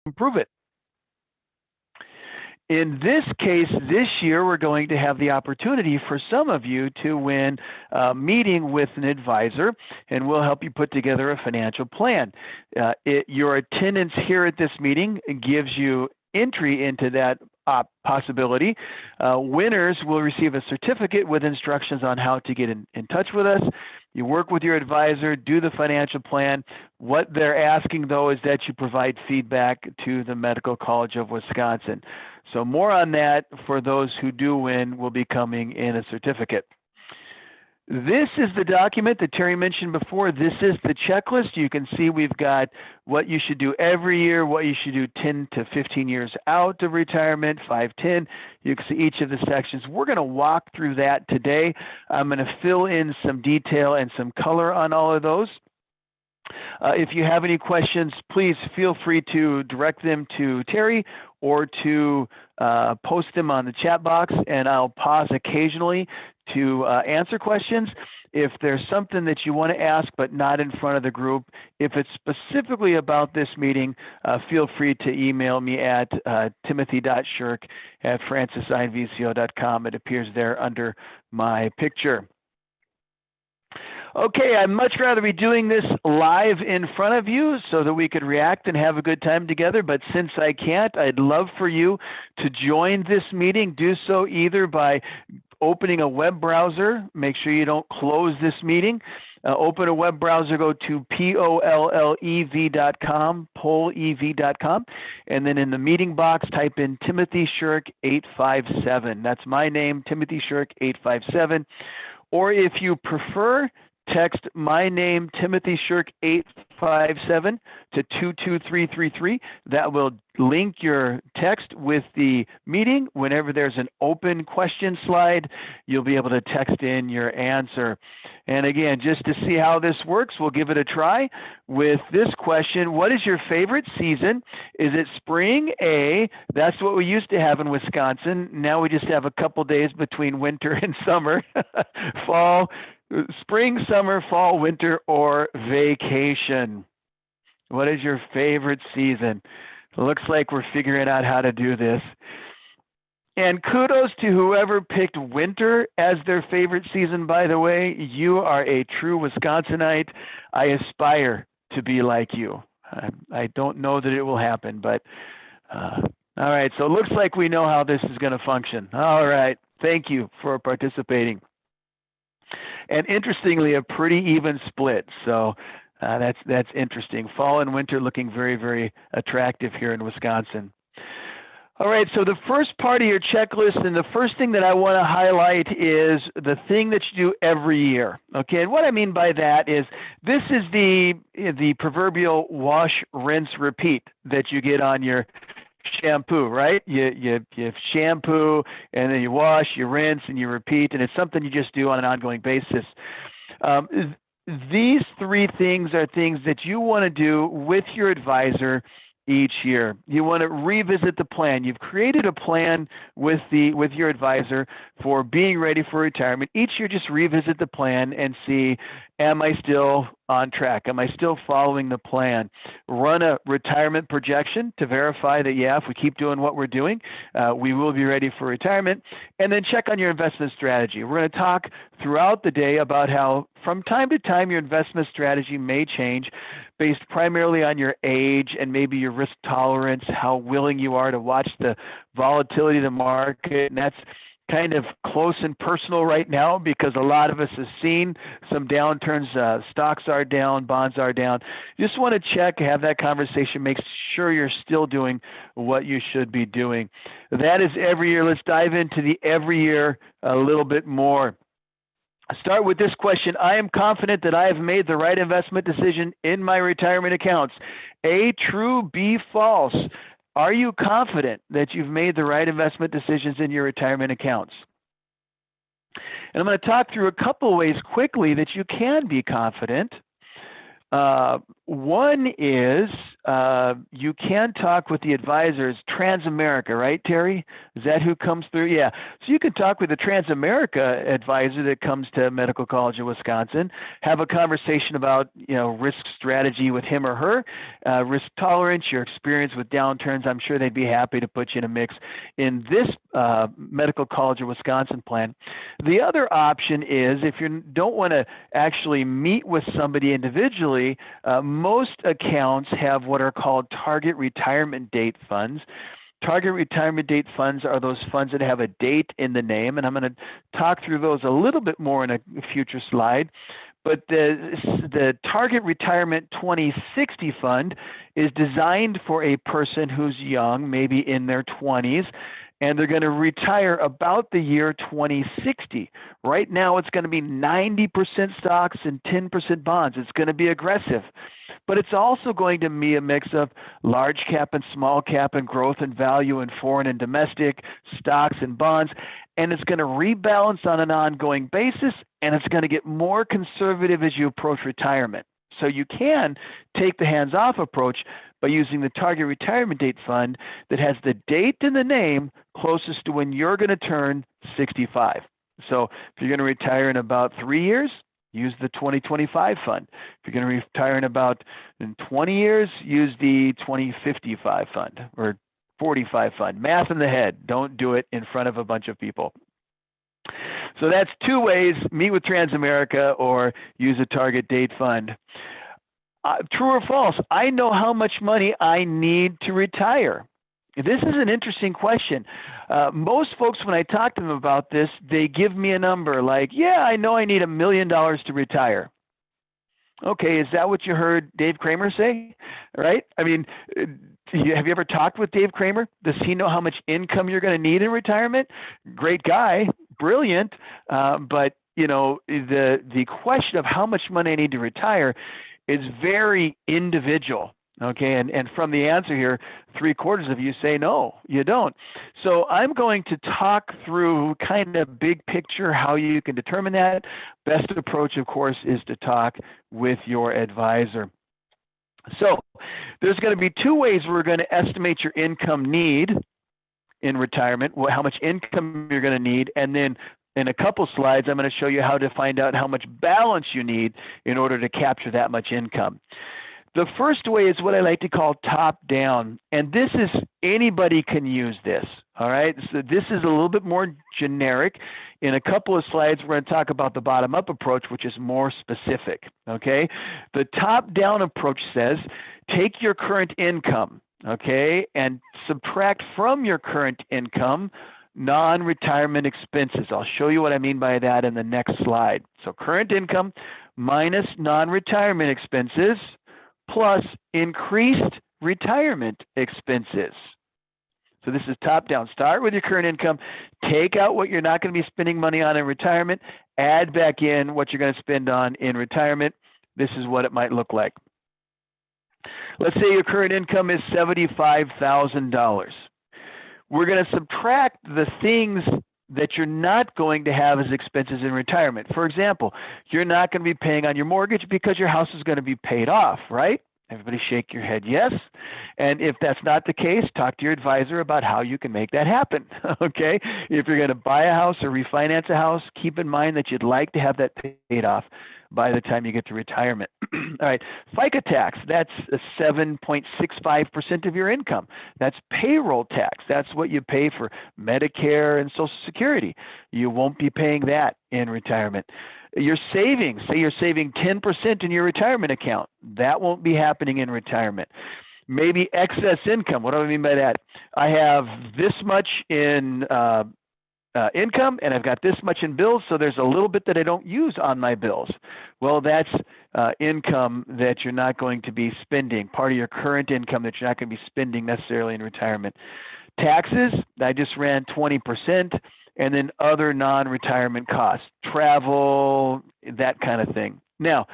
improve it. In this case, this year, we're going to have the opportunity for some of you to win a meeting with an advisor, and we'll help you put together a financial plan. Your attendance here at this meeting gives you entry into that possibility. Winners will receive a certificate with instructions on how to get in touch with us. You work with your advisor, do the financial plan. What they're asking, though, is that you provide feedback to the Medical College of Wisconsin. So more on that for those who do win will be coming in a certificate. This is the document that Terry mentioned before. This is the checklist. You can see we've got what you should do every year, what you should do 10 to 15 years out of retirement, 5, 10. You can see each of the sections. We're going to walk through that today. I'm going to fill in some detail and some color on all of those. If you have any questions, please feel free to direct them to Terry or to post them on the chat box, and I'll pause occasionally to answer questions. If there's something that you want to ask but not in front of the group, if it's specifically about this meeting, feel free to email me at timothy.shirk@francisinvco.com. It appears there under my picture. Okay, I'd much rather be doing this live in front of you so that we could react and have a good time together, but since I can't, I'd love for you to join this meeting. Do so either by opening a web browser. Make sure you don't close this meeting. Open a web browser, go to pollev.com, pollev.com, and then in the meeting box, type in Timothy Shirk 857. That's my name, Timothy Shirk 857. Or if you prefer, text my name, Timothy Shirk 857 to 22333. That will link your text with the meeting. Whenever there's an open question slide, you'll be able to text in your answer. And again, just to see how this works, we'll give it a try with this question. What is your favorite season? Is it spring? A, that's what we used to have in Wisconsin. Now we just have a couple days between winter and summer. Fall, spring, summer, fall, winter, or vacation. What is your favorite season? Looks like we're figuring out how to do this. And kudos to whoever picked winter as their favorite season, by the way. You are a true Wisconsinite. I aspire to be like you. I don't know that it will happen, but all right. So it looks like we know how this is going to function. All right. Thank you for participating. And interestingly, a pretty even split. So that's interesting. Fall and winter looking very, very attractive here in Wisconsin. All right, so the first part of your checklist, and the first thing that I want to highlight is the thing that you do every year. Okay, and what I mean by that is this is the proverbial wash, rinse, repeat that you get on your shampoo, right? You shampoo, and then you wash, you rinse, and you repeat, and it's something you just do on an ongoing basis. These three things are things that you want to do with your advisor each year. You want to revisit the plan. You've created a plan with your advisor for being ready for retirement. Each year, just revisit the plan and see, am I still on track? Am I still following the plan? Run a retirement projection to verify that, yeah, if we keep doing what we're doing, we will be ready for retirement. And then check on your investment strategy. We're going to talk throughout the day about how from time to time your investment strategy may change based primarily on your age and maybe your risk tolerance, how willing you are to watch the volatility of the market. And that's kind of close and personal right now because a lot of us have seen some downturns. Stocks are down, bonds are down. You just want to check, have that conversation, make sure you're still doing what you should be doing. That is every year. Let's dive into the every year a little bit more. Start with this question. I am confident that I have made the right investment decision in my retirement accounts. A, true, B, false. Are you confident that you've made the right investment decisions in your retirement accounts? And I'm going to talk through a couple ways quickly that you can be confident. One is you can talk with the advisors, Transamerica, right, Terry? Is that who comes through? Yeah. So you can talk with the Transamerica advisor that comes to Medical College of Wisconsin, have a conversation about, risk strategy with him or her, risk tolerance, your experience with downturns. I'm sure they'd be happy to put you in a mix in this Medical College of Wisconsin plan. The other option is if you don't want to actually meet with somebody individually, most accounts have what are called target retirement date funds. Target retirement date funds are those funds that have a date in the name, and I'm going to talk through those a little bit more in a future slide. But the Target Retirement 2060 Fund is designed for a person who's young, maybe in their 20s, and they're going to retire about the year 2060. Right now, it's going to be 90% stocks and 10% bonds. It's going to be aggressive. But it's also going to be a mix of large cap and small cap and growth and value and foreign and domestic stocks and bonds. And it's going to rebalance on an ongoing basis, and it's going to get more conservative as you approach retirement. So you can take the hands-off approach by using the Target Retirement Date Fund that has the date in the name closest to when you're going to turn 65. So if you're going to retire in about 3 years, use the 2025 fund. If you're going to retire in 20 years, use the 2055 fund or 45 fund. Math in the head. Don't do it in front of a bunch of people. So that's two ways: meet with Transamerica or use a target date fund. True or false? I know how much money I need to retire. This is an interesting question. Most folks, when I talk to them about this, they give me a number like, yeah, I know I need $1 million to retire. Okay, is that what you heard Dave Kramer say? Right? I mean, have you ever talked with Dave Kramer? Does he know how much income you're going to need in retirement? Great guy, brilliant, but the question of how much money I need to retire is very individual. Okay, and from the answer here, 3/4 of you say no, you don't. So I'm going to talk through kind of big picture how you can determine that. Best approach, of course, is to talk with your advisor. So there's going to be two ways we're going to estimate your income need in retirement, how much income you're going to need, and then in a couple slides, I'm going to show you how to find out how much balance you need in order to capture that much income. The first way is what I like to call top down, and this is anybody can use this, all right? So this is a little bit more generic. In a couple of slides, we're going to talk about the bottom up approach, which is more specific, okay? The top down approach says take your current income, okay, and subtract from your current income non-retirement expenses. I'll show you what I mean by that in the next slide. So current income minus non-retirement expenses plus increased retirement expenses. So this is top down. Start with your current income, take out what you're not going to be spending money on in retirement, add back in what you're going to spend on in retirement. This is what it might look like. Let's say your current income is $75,000. We're going to subtract the things that you're not going to have as expenses in retirement. For example, you're not going to be paying on your mortgage because your house is going to be paid off, right? Everybody shake your head yes. And if that's not the case, talk to your advisor about how you can make that happen, okay? If you're going to buy a house or refinance a house, keep in mind that you'd like to have that paid off by the time you get to retirement. All right, FICA tax, that's 7.65% of your income. That's payroll tax. That's what you pay for Medicare and Social Security. You won't be paying that in retirement. Your savings, say you're saving 10% in your retirement account. That won't be happening in retirement. Maybe excess income. What do I mean by that? I have this much in income and I've got this much in bills, so there's a little bit that I don't use on my bills. Well, that's income that you're not going to be spending, part of your current income that you're not going to be spending necessarily in retirement. Taxes, I just ran 20%, and then other non-retirement costs, travel, that kind of thing. Now,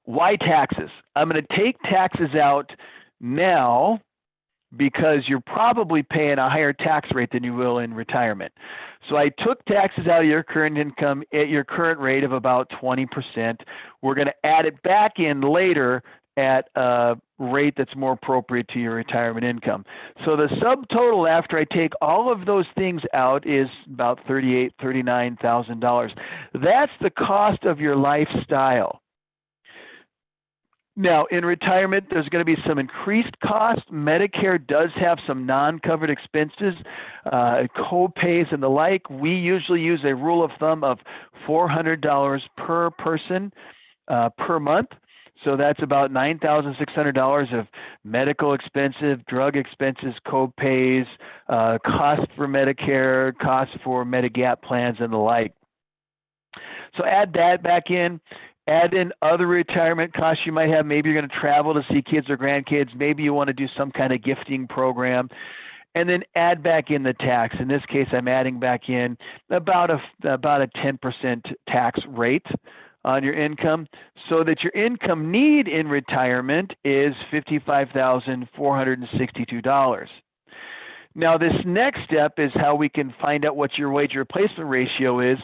why taxes? I'm going to take taxes out now because you're probably paying a higher tax rate than you will in retirement. So I took taxes out of your current income at your current rate of about 20%. We're going to add it back in later at a rate that's more appropriate to your retirement income. So the subtotal after I take all of those things out is about $39,000. That's the cost of your lifestyle. Now, in retirement, there's going to be some increased cost. Medicare does have some non-covered expenses, co-pays and the like. We usually use a rule of thumb of $400 per person per month. So that's about $9,600 of medical expenses, drug expenses, co-pays, cost for Medicare, cost for Medigap plans and the like. So add that back in. Add in other retirement costs you might have. Maybe you're going to travel to see kids or grandkids. Maybe you want to do some kind of gifting program. And then add back in the tax. In this case, I'm adding back in about a 10% tax rate on your income, so that your income need in retirement is $55,462. Now, this next step is how we can find out what your wage replacement ratio is.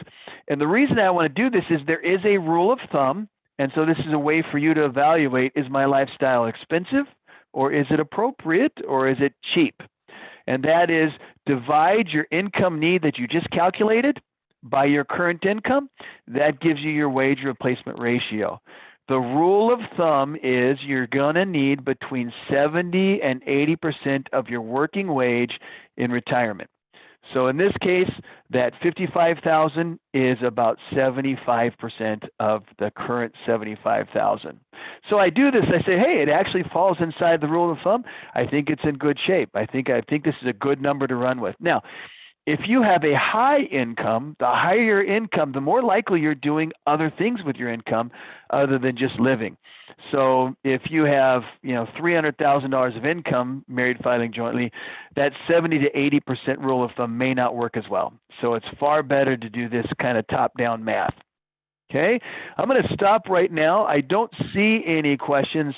And the reason I want to do this is there is a rule of thumb. And so this is a way for you to evaluate, is my lifestyle expensive, or is it appropriate, or is it cheap? And that is, divide your income need that you just calculated by your current income. That gives you your wage replacement ratio. The rule of thumb is you're going to need between 70 and 80% of your working wage in retirement. So in this case, that $55,000 is about 75% of the current $75,000. So I do this, I say, hey, it actually falls inside the rule of thumb. I think it's in good shape. I think this is a good number to run with. Now, if you have a high income, the higher your income, the more likely you're doing other things with your income other than just living. So if you have, $300,000 of income, married filing jointly, that 70 to 80% rule of thumb may not work as well. So it's far better to do this kind of top-down math. Okay, I'm going to stop right now. I don't see any questions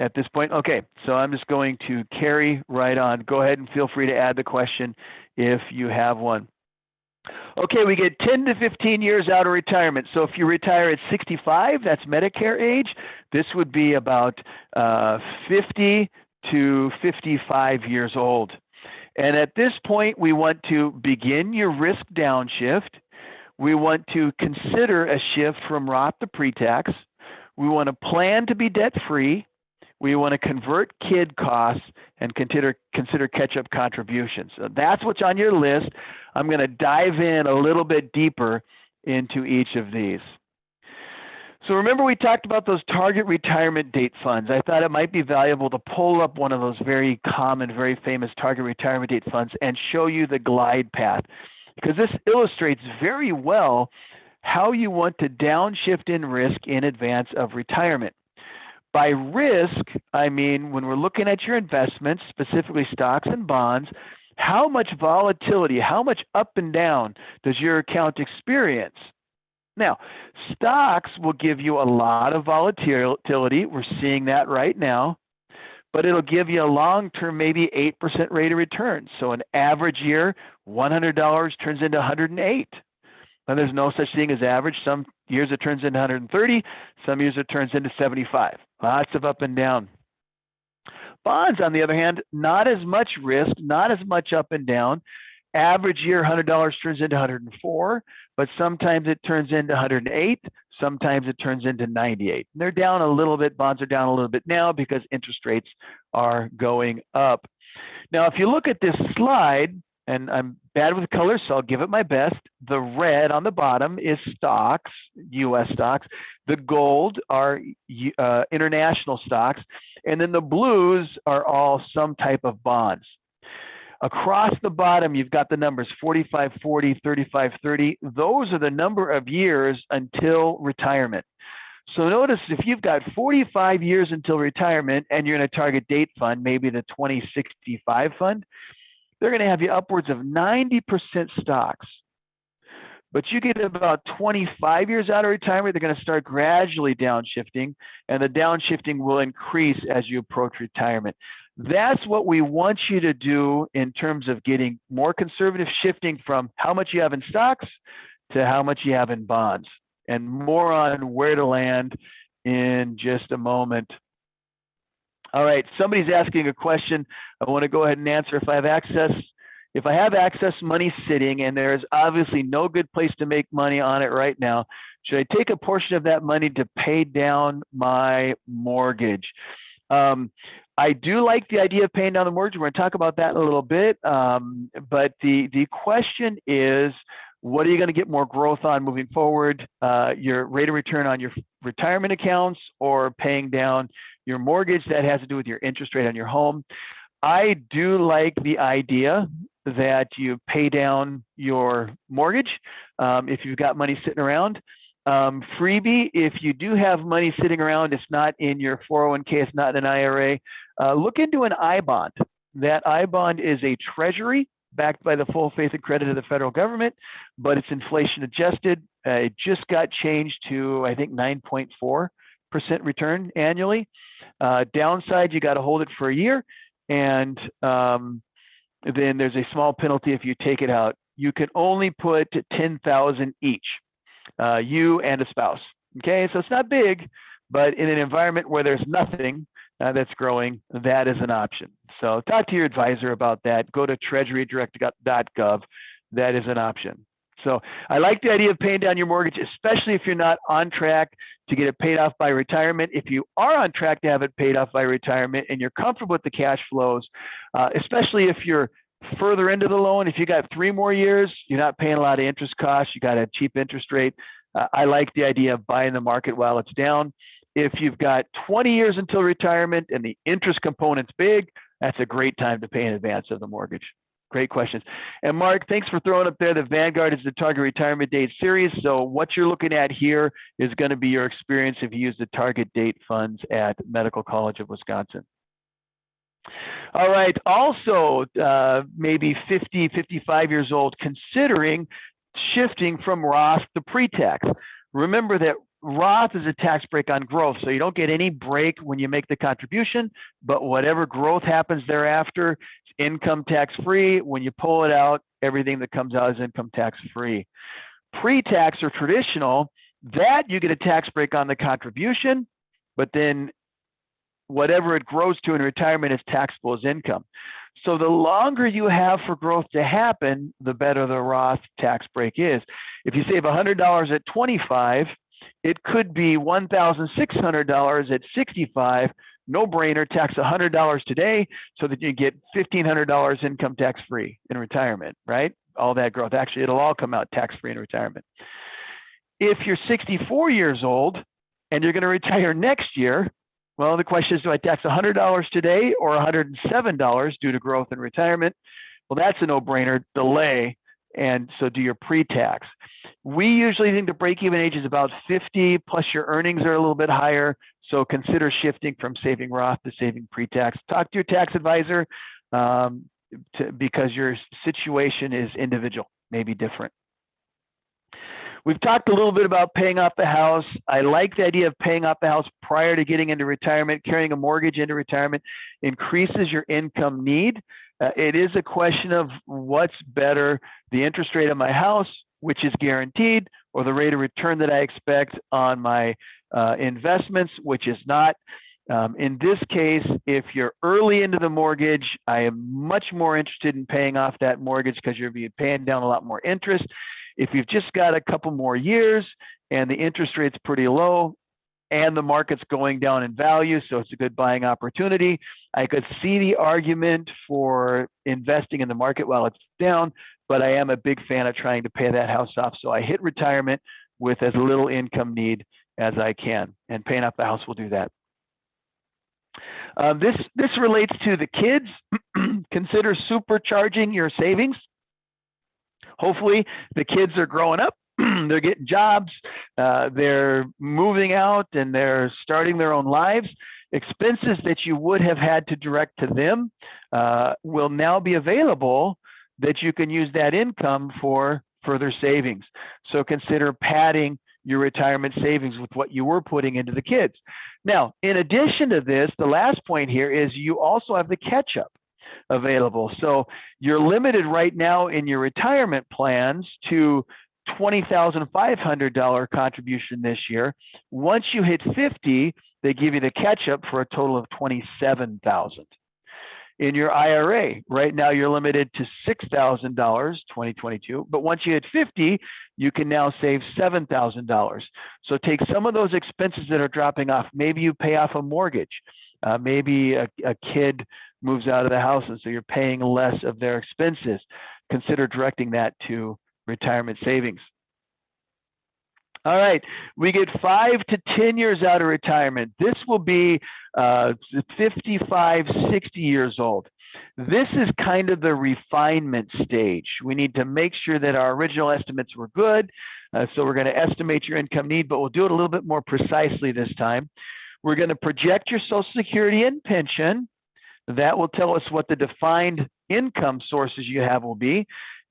at this point. Okay, so I'm just going to carry right on. Go ahead and feel free to add the question if you have one. Okay, we get 10 to 15 years out of retirement. So if you retire at 65, that's Medicare age, this would be about 50 to 55 years old. And at this point, we want to begin your risk downshift. We want to consider a shift from Roth to pre-tax. We want to plan to be debt-free. We want to convert kid costs and consider catch-up contributions. So that's what's on your list. I'm going to dive in a little bit deeper into each of these. So remember, we talked about those target retirement date funds. I thought it might be valuable to pull up one of those very common, very famous target retirement date funds and show you the glide path, because this illustrates very well how you want to downshift in risk in advance of retirement. By risk, I mean when we're looking at your investments, specifically stocks and bonds, how much volatility, how much up and down does your account experience? Now, stocks will give you a lot of volatility. We're seeing that right now, but it'll give you a long-term, maybe 8% rate of return. So an average year, $100 turns into 108. Now, there's no such thing as average. Some years it turns into 130, some years it turns into 75. Lots of up and down. Bonds, on the other hand, not as much risk, not as much up and down. Average year, $100 turns into 104, but sometimes it turns into 108, sometimes it turns into 98. And they're down a little bit, bonds are down a little bit now because interest rates are going up. Now, if you look at this slide, and I'm bad with colors, so I'll give it my best. The red on the bottom is stocks, U.S. stocks. The gold are international stocks. And then the blues are all some type of bonds. Across the bottom, you've got the numbers 45, 40, 35, 30. Those are the number of years until retirement. So notice if you've got 45 years until retirement and you're in a target date fund, maybe the 2065 fund, they're going to have you upwards of 90% stocks. But you get about 25 years out of retirement, they're going to start gradually downshifting, and the downshifting will increase as you approach retirement. That's what we want you to do in terms of getting more conservative, shifting from how much you have in stocks to how much you have in bonds, and more on where to land in just a moment. All right, somebody's asking a question. I want to go ahead and answer. If I have excess money sitting, and there's obviously no good place to make money on it right now, should I take a portion of that money to pay down my mortgage? I do like the idea of paying down the mortgage. We're going to talk about that in a little bit. But the question is, what are you going to get more growth on moving forward? Your rate of return on your retirement accounts, or paying down your mortgage? That has to do with your interest rate on your home. I do like the idea that you pay down your mortgage if you've got money sitting around. Freebie, if you do have money sitting around, it's not in your 401k, it's not in an IRA, look into an I-bond. That I-bond is a treasury backed by the full faith and credit of the federal government, but it's inflation adjusted. It just got changed to, I think, 9.4% return annually. Downside, you got to hold it for a year, and then there's a small penalty if you take it out. You can only put $10,000 each, you and a spouse. Okay, so it's not big, but in an environment where there's nothing that's growing, that is an option. So talk to your advisor about that. Go to treasurydirect.gov. That is an option. So I like the idea of paying down your mortgage, especially if you're not on track to get it paid off by retirement. If you are on track to have it paid off by retirement and you're comfortable with the cash flows, especially if you're further into the loan, if you got 3 more years, you're not paying a lot of interest costs, you got a cheap interest rate. I like the idea of buying the market while it's down. If you've got 20 years until retirement and the interest component's big, that's a great time to pay in advance of the mortgage. Great questions. And Mark, thanks for throwing up there. The Vanguard is the target retirement date series. So what you're looking at here is going to be your experience if you use the target date funds at Medical College of Wisconsin. All right. Also, maybe 50, 55 years old, considering shifting from Roth to pre-tax. Remember that Roth is a tax break on growth, so you don't get any break when you make the contribution, but whatever growth happens thereafter, it's income tax free. When you pull it out, everything that comes out is income tax free. Pre-tax or traditional, that you get a tax break on the contribution, but then whatever it grows to in retirement is taxable as income. So the longer you have for growth to happen, the better the Roth tax break is. If you save $100 at 25, it could be $1,600 at 65. No brainer, tax $100 today so that you get $1,500 income tax free in retirement, right? All that growth. Actually, it'll all come out tax free in retirement. If you're 64 years old and you're going to retire next year, well, the question is, do I tax $100 today or $107 due to growth in retirement? Well, that's a no-brainer. Delay, and so do your pre-tax. We usually think the break-even age is about 50, plus your earnings are a little bit higher, so consider shifting from saving Roth to saving pre-tax. Talk to your tax advisor because your situation is individual, maybe different. We've talked a little bit about paying off the house. I like the idea of paying off the house prior to getting into retirement. Carrying a mortgage into retirement increases your income need. It is a question of what's better, the interest rate on my house, which is guaranteed, or the rate of return that I expect on my investments, which is not. In this case, if you're early into the mortgage, I am much more interested in paying off that mortgage because you'll be paying down a lot more interest. If you've just got a couple more years and the interest rate's pretty low and the market's going down in value, so it's a good buying opportunity, I could see the argument for investing in the market while it's down, but I am a big fan of trying to pay that house off. So I hit retirement with as little income need as I can, and paying off the house will do that. This relates to the kids. Consider supercharging your savings. Hopefully the kids are growing up, they're getting jobs, they're moving out, and they're starting their own lives. Expenses that you would have had to direct to them will now be available that you can use that income for further savings. So consider padding your retirement savings with what you were putting into the kids. Now, in addition to this, the last point here is you also have the catch-up available. So you're limited right now in your retirement plans to $20,500 contribution this year. Once you hit 50, they give you the catch-up for a total of $27,000. In your IRA, right now you're limited to $6,000, 2022, but once you hit 50, you can now save $7,000. So take some of those expenses that are dropping off. Maybe you pay off a mortgage. Maybe a kid moves out of the house, and so you're paying less of their expenses. Consider directing that to retirement savings. All right, we get 5 to 10 years out of retirement. This will be 55, 60 years old. This is kind of the refinement stage. We need to make sure that our original estimates were good. So we're going to estimate your income need, but we'll do it a little bit more precisely this time. We're going to project your Social Security and pension. That will tell us what the defined income sources you have will be.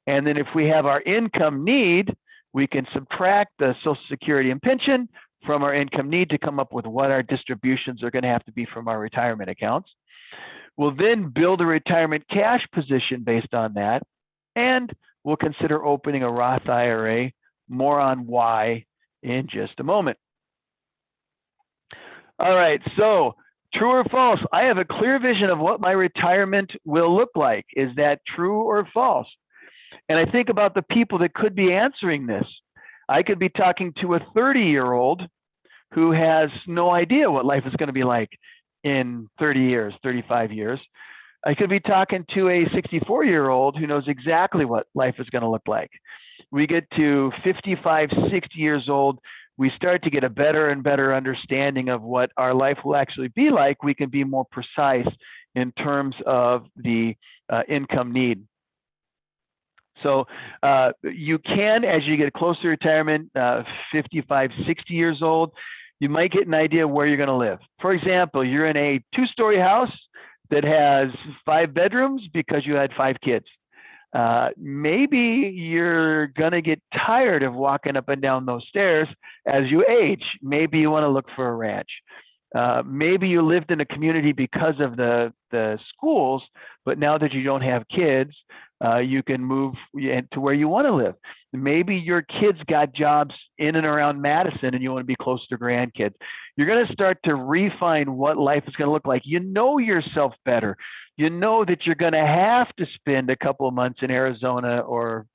And then if we have our income need, we can subtract the Social Security and pension from our income need to come up with what our distributions are going to have to be from our retirement accounts. We'll then build a retirement cash position based on that, and we'll consider opening a Roth IRA. More on why in just a moment. All right, so true or false? I have a clear vision of what my retirement will look like. Is that true or false? And I think about the people that could be answering this. I could be talking to a 30-year-old who has no idea what life is going to be like in 30 years, 35 years. I could be talking to a 64-year-old who knows exactly what life is going to look like. We get to 55, 60 years old, we start to get a better and better understanding of what our life will actually be like. We can be more precise in terms of the income need. So you can, as you get closer to retirement, 55, 60 years old, you might get an idea of where you're going to live. For example, you're in a 2-story house that has 5 bedrooms because you had 5 kids. Maybe you're going to get tired of walking up and down those stairs as you age. Maybe you want to look for a ranch. Maybe you lived in a community because of the schools, but now that you don't have kids, you can move to where you want to live. Maybe your kids got jobs in and around Madison and you want to be close to grandkids. You're going to start to refine what life is going to look like. You know yourself better. You know that you're going to have to spend a couple of months in Arizona or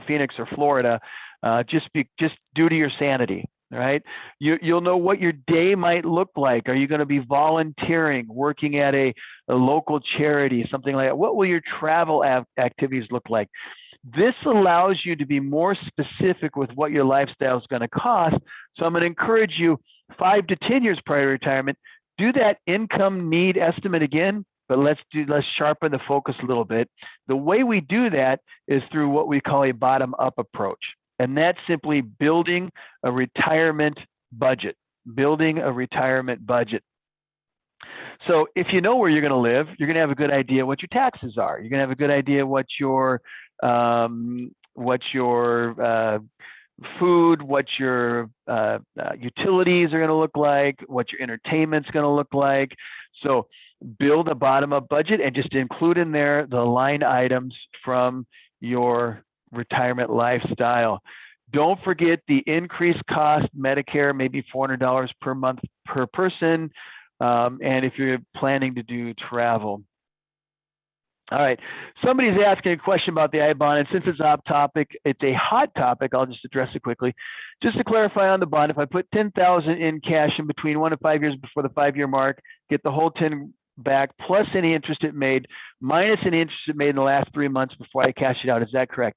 Phoenix or Florida just due to your sanity. Right? You'll know what your day might look like. Are you going to be volunteering, working at a local charity, something like that? What will your travel activities look like? This allows you to be more specific with what your lifestyle is going to cost. So I'm going to encourage you 5 to 10 years prior to retirement, do that income need estimate again, but let's sharpen the focus a little bit. The way we do that is through what we call a bottom-up approach. And that's simply building a retirement budget, So if you know where you're going to live, you're going to have a good idea what your taxes are. You're going to have a good idea what your food, what your utilities are going to look like, what your entertainment's going to look like. So build a bottom-up budget and just include in there the line items from your retirement lifestyle. Don't forget the increased cost, Medicare, maybe $400 per month per person, and if you're planning to do travel. All right, somebody's asking a question about the I-bond, and since it's a hot topic, I'll just address it quickly. Just to clarify on the bond, if I put $10,000 in cash in between 1 and 5 years before the 5-year mark, get the whole 10 back plus any interest it made, minus any interest it made in the last 3 months before I cash it out. Is that correct?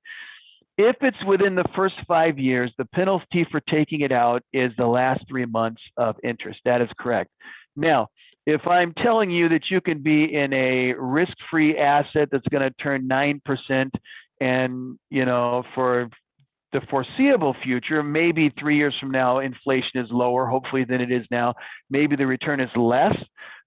If it's within the first 5 years, the penalty for taking it out is the last 3 months of interest. That is correct. Now, if I'm telling you that you can be in a risk-free asset that's going to turn 9% and, for the foreseeable future, maybe 3 years from now, inflation is lower, hopefully, than it is now. Maybe the return is less.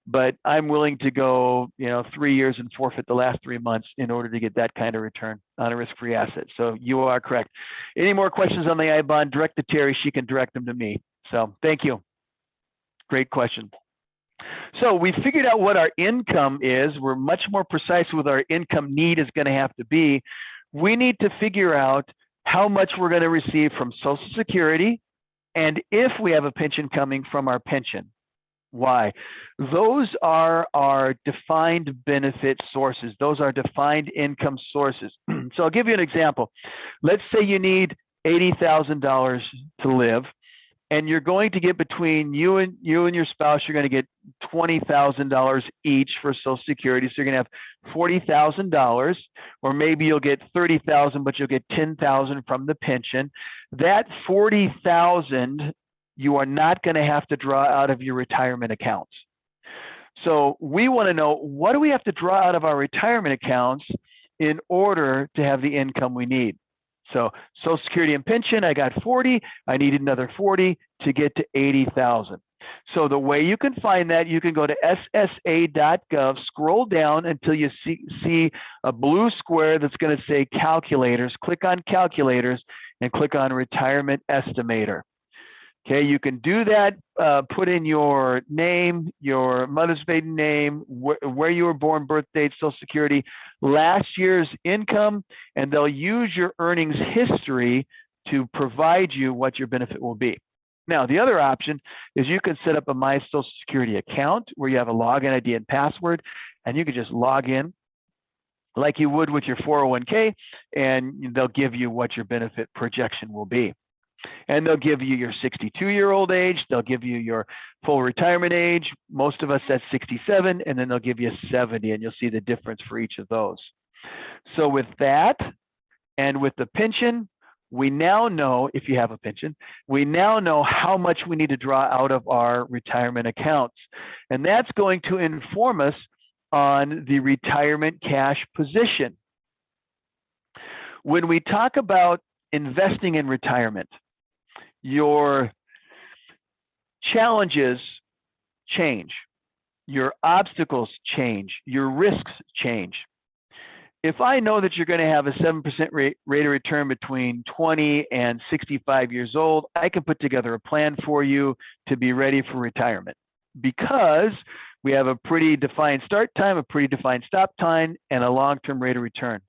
but I'm willing to go, 3 years and forfeit the last 3 months in order to get that kind of return on a risk-free asset. So you are correct. Any more questions on the I-bond, direct to Terry. She can direct them to me. So thank you. Great question. So we figured out what our income is. We're much more precise with our income need is going to have to be. We need to figure out how much we're going to receive from Social Security, and if we have a pension coming from our pension. Why? Those are our defined benefit sources. Those are defined income sources. So I'll give you an example. Let's say you need $80,000 to live, and you're going to get between you and your spouse, you're going to get $20,000 each for Social Security. So you're going to have $40,000, or maybe you'll get $30,000, but you'll get $10,000 from the pension. That $40,000 you are not going to have to draw out of your retirement accounts. So we want to know, what do we have to draw out of our retirement accounts in order to have the income we need? So Social Security and pension, I got 40. I need another 40 to get to 80,000. So the way you can find that, you can go to ssa.gov, scroll down until you see a blue square that's going to say calculators. Click on calculators and click on retirement estimator. Okay, you can do that, put in your name, your mother's maiden name, where you were born, birth date, Social Security, last year's income, and they'll use your earnings history to provide you what your benefit will be. Now, the other option is you can set up a My Social Security account where you have a login ID and password, and you can just log in like you would with your 401k, and they'll give you what your benefit projection will be. And they'll give you your 62-year-old age, they'll give you your full retirement age, most of us at 67, and then they'll give you 70, and you'll see the difference for each of those. So with that, and with the pension, we now know, if you have a pension, we now know how much we need to draw out of our retirement accounts. And that's going to inform us on the retirement cash position. When we talk about investing in retirement, your challenges change, your obstacles change, your risks change. If I know that you're going to have a 7% rate of return between 20 and 65 years old, I can put together a plan for you to be ready for retirement, because we have a pretty defined start time, a pretty defined stop time, and a long-term rate of return.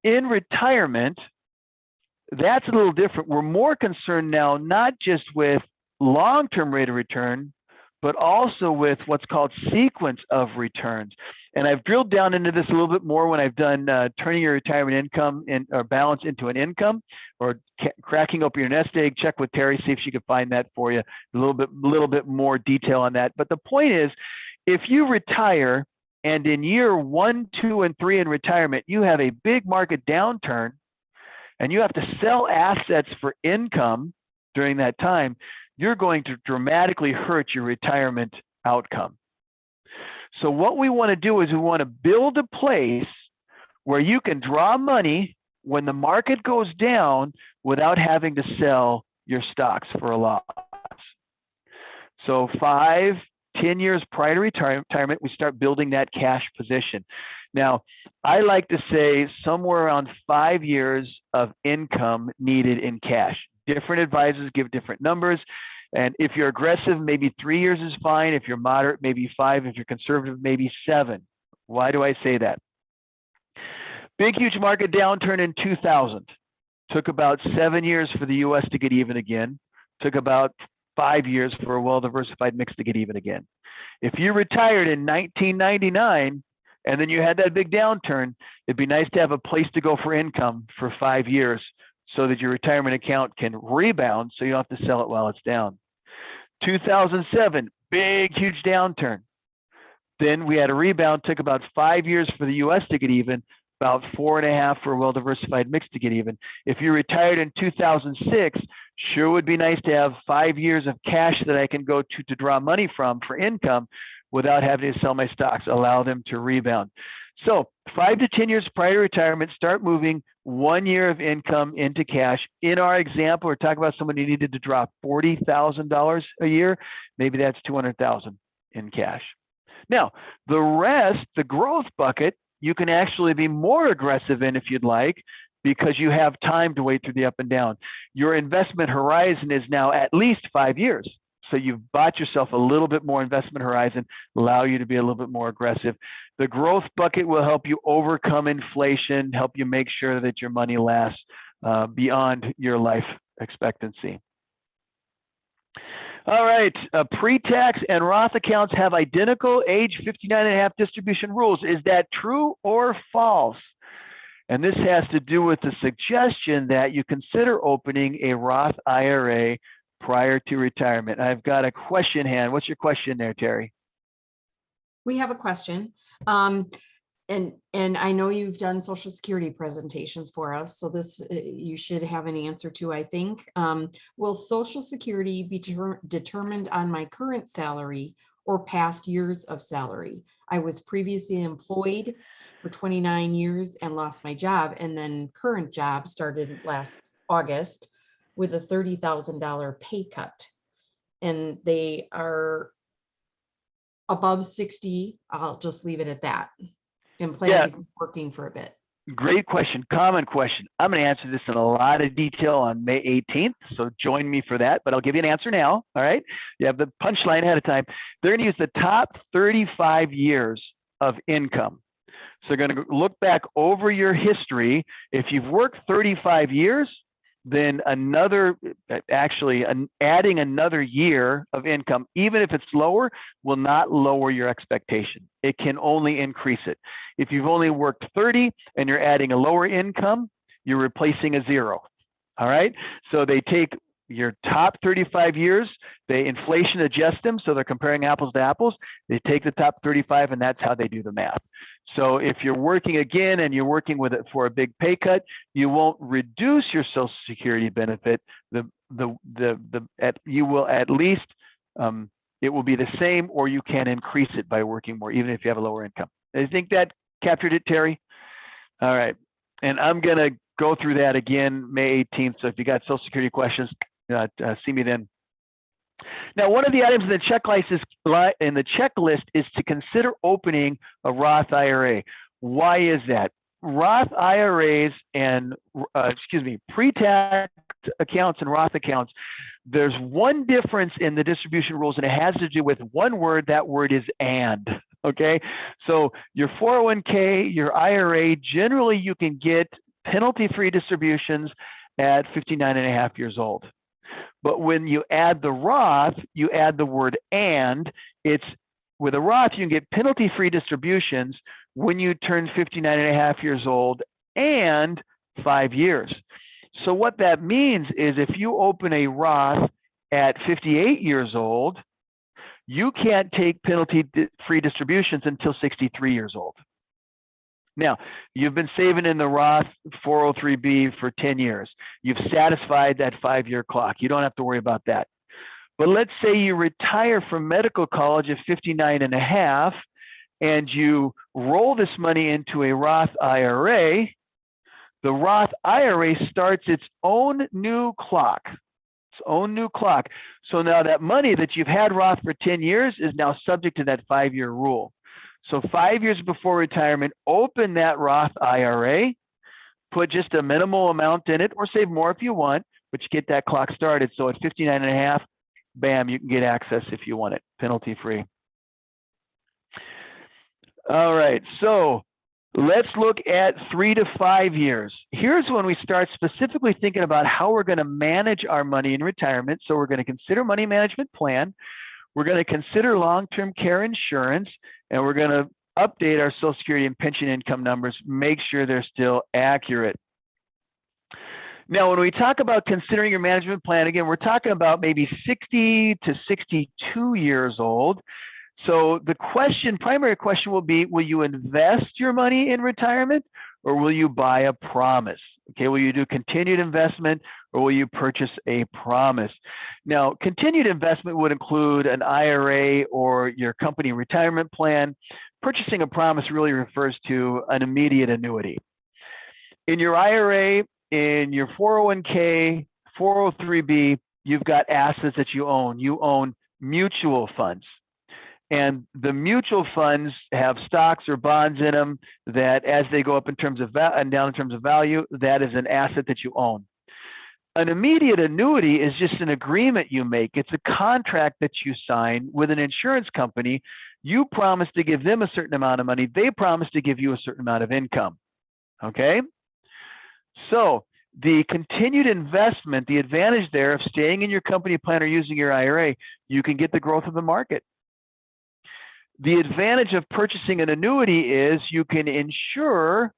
In retirement, that's a little different. We're more concerned now, not just with long-term rate of return, but also with what's called sequence of returns. And I've drilled down into this a little bit more when I've done turning your retirement income or balance into an income, or cracking open your nest egg. Check with Terry, see if she could find that for you. A little bit more detail on that. But the point is, if you retire and in year 1, 2, and 3 in retirement, you have a big market downturn, and you have to sell assets for income during that time, you're going to dramatically hurt your retirement outcome. So what we want to do is we want to build a place where you can draw money when the market goes down without having to sell your stocks for a loss. So 5, 10 years prior to retirement, we start building that cash position. Now, I like to say somewhere around 5 years of income needed in cash. Different advisors give different numbers. And if you're aggressive, maybe 3 years is fine. If you're moderate, maybe 5. If you're conservative, maybe 7. Why do I say that? Big, huge market downturn in 2000. Took about 7 years for the U.S. to get even again. Took about 5 years for a well-diversified mix to get even again. If you retired in 1999, and then you had that big downturn, it'd be nice to have a place to go for income for 5 years so that your retirement account can rebound so you don't have to sell it while it's down. 2007, big, huge downturn. Then we had a rebound, took about 5 years for the U.S. to get even, about 4.5 for a well-diversified mix to get even. If you retired in 2006, sure would be nice to have 5 years of cash that I can go to draw money from for income without having to sell my stocks, allow them to rebound. So 5 to 10 years prior to retirement, start moving 1 year of income into cash. In our example, we're talking about someone who needed to drop $40,000 a year. Maybe that's $200,000. in cash. Now, the rest, the growth bucket, you can actually be more aggressive in if you'd like, because you have time to wait through the up and down. Your investment horizon is now at least 5 years. So you've bought yourself a little bit more investment horizon, allow you to be a little bit more aggressive. The growth bucket will help you overcome inflation, help you make sure that your money lasts beyond your life expectancy. All right, pre-tax and Roth accounts have identical age 59.5 distribution rules. Is that true or false? And this has to do with the suggestion that you consider opening a Roth IRA prior to retirement. I've got a question hand. What's your question there, Terry? We have a question. And I know you've done Social Security presentations for us, so this you should have an answer to, I think. Will Social Security be determined on my current salary or past years of salary? I was previously employed for 29 years and lost my job, and then current job started last August with a $30,000 pay cut. And they are above 60. I'll just leave it at that. And plan to keep working for a bit. Great question, common question. I'm going to answer this in a lot of detail on May 18th, so join me for that, but I'll give you an answer now, all right? You have the punchline ahead of time. They're going to use the top 35 years of income. So they're going to look back over your history. If you've worked 35 years, then adding another year of income, even if it's lower, will not lower your expectation. It can only increase it. If you've only worked 30 and you're adding a lower income, you're replacing a 0. All right. So they take your top 35 years, they inflation adjust them. So they're comparing apples to apples. They take the top 35 and that's how they do the math. So if you're working again and you're working with it for a big pay cut, you won't reduce your Social Security benefit. You will at least, it will be the same, or you can increase it by working more, even if you have a lower income. I think that captured it, Terry. All right. And I'm going to go through that again May 18th. So if you got Social Security questions, see me then. Now, one of the items in the checklist is to consider opening a Roth IRA. Why is that? Roth IRAs and, pre-tax accounts and Roth accounts, there's one difference in the distribution rules, and it has to do with one word. That word is and. Okay, so your 401k, your IRA, generally you can get penalty-free distributions at 59.5 years old. But when you add the Roth, you add the word and. It's with a Roth, you can get penalty-free distributions when you turn 59.5 years old and 5 years. So what that means is if you open a Roth at 58 years old, you can't take penalty-free distributions until 63 years old. Now, you've been saving in the Roth 403B for 10 years. You've satisfied that 5-year clock. You don't have to worry about that. But let's say you retire from medical college at 59.5 and you roll this money into a Roth IRA. The Roth IRA starts its own new clock. So now that money that you've had Roth for 10 years is now subject to that 5-year rule. So 5 years before retirement, open that Roth IRA, put just a minimal amount in it, or save more if you want, but you get that clock started. So at 59.5, bam, you can get access if you want it, penalty free. All right, so let's look at 3 to 5 years. Here's when we start specifically thinking about how we're going to manage our money in retirement. So we're going to consider money management plan. We're going to consider long-term care insurance, and we're going to update our Social Security and pension income numbers, make sure they're still accurate. Now, when we talk about considering your management plan, again, we're talking about maybe 60 to 62 years old. So the primary question will be, will you invest your money in retirement, or will you buy a promise? Okay, will you do continued investment, or will you purchase a promise? Now, continued investment would include an IRA or your company retirement plan. Purchasing a promise really refers to an immediate annuity. In your IRA, in your 401k, 403b, you've got assets that you own. You own mutual funds. And the mutual funds have stocks or bonds in them that as they go up in terms of and down in terms of value, that is an asset that you own. An immediate annuity is just an agreement you make. It's a contract that you sign with an insurance company. You promise to give them a certain amount of money. They promise to give you a certain amount of income. Okay? So the continued investment, the advantage there of staying in your company plan or using your IRA, you can get the growth of the market. The advantage of purchasing an annuity is you can insure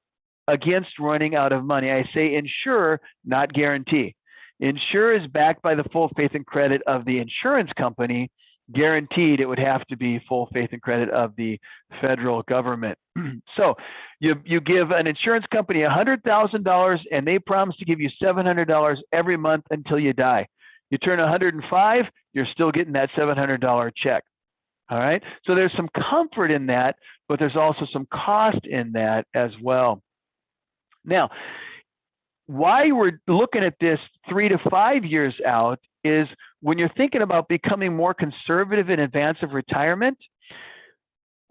against running out of money. I say insure, not guarantee. Insure is backed by the full faith and credit of the insurance company. Guaranteed, it would have to be full faith and credit of the federal government. So you give an insurance company $100,000 and they promise to give you $700 every month until you die. You turn 105, you're still getting that $700 check. All right. So there's some comfort in that, but there's also some cost in that as well. Now, why we're looking at this 3 to 5 years out is when you're thinking about becoming more conservative in advance of retirement,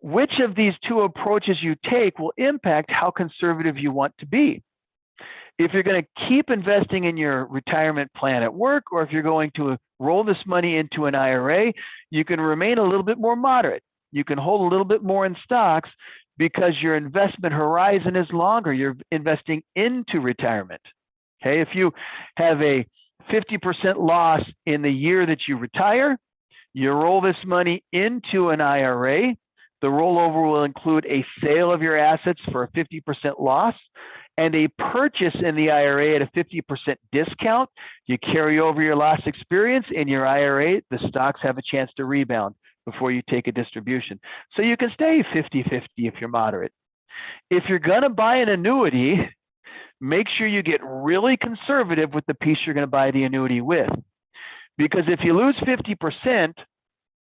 which of these two approaches you take will impact how conservative you want to be. If you're going to keep investing in your retirement plan at work, or if you're going to roll this money into an IRA, you can remain a little bit more moderate. You can hold a little bit more in stocks because your investment horizon is longer. You're investing into retirement. Okay, if you have a 50% loss in the year that you retire, you roll this money into an IRA. The rollover will include a sale of your assets for a 50% loss and a purchase in the IRA at a 50% discount. You carry over your loss experience in your IRA, the stocks have a chance to rebound before you take a distribution. So you can stay 50-50 if you're moderate. If you're going to buy an annuity, make sure you get really conservative with the piece you're going to buy the annuity with. Because if you lose 50%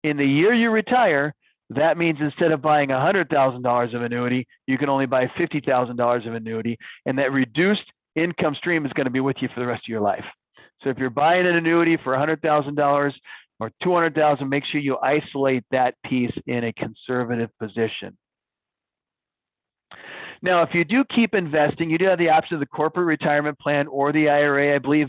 in the year you retire, that means instead of buying $100,000 of annuity, you can only buy $50,000 of annuity, and that reduced income stream is going to be with you for the rest of your life. So if you're buying an annuity for $100,000 or $200,000, make sure you isolate that piece in a conservative position. Now, if you do keep investing, you do have the option of the corporate retirement plan or the IRA. I believe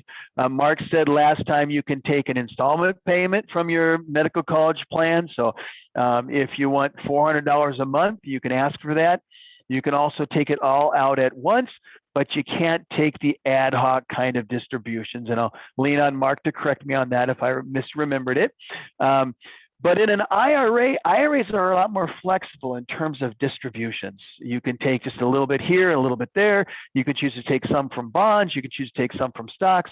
Mark said last time you can take an installment payment from your medical college plan. So if you want $400 a month, you can ask for that. You can also take it all out at once, but you can't take the ad hoc kind of distributions. And I'll lean on Mark to correct me on that if I misremembered it. But in an IRA, IRAs are a lot more flexible in terms of distributions. You can take just a little bit here, a little bit there. You can choose to take some from bonds. You can choose to take some from stocks.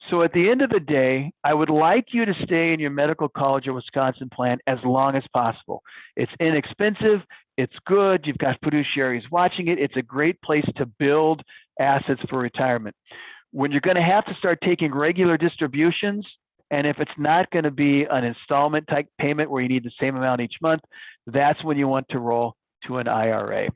So at the end of the day, I would like you to stay in your Medical College of Wisconsin plan as long as possible. It's inexpensive. It's good. You've got fiduciaries watching it. It's a great place to build assets for retirement. When you're going to have to start taking regular distributions, and if it's not going to be an installment type payment where you need the same amount each month, that's when you want to roll to an IRA.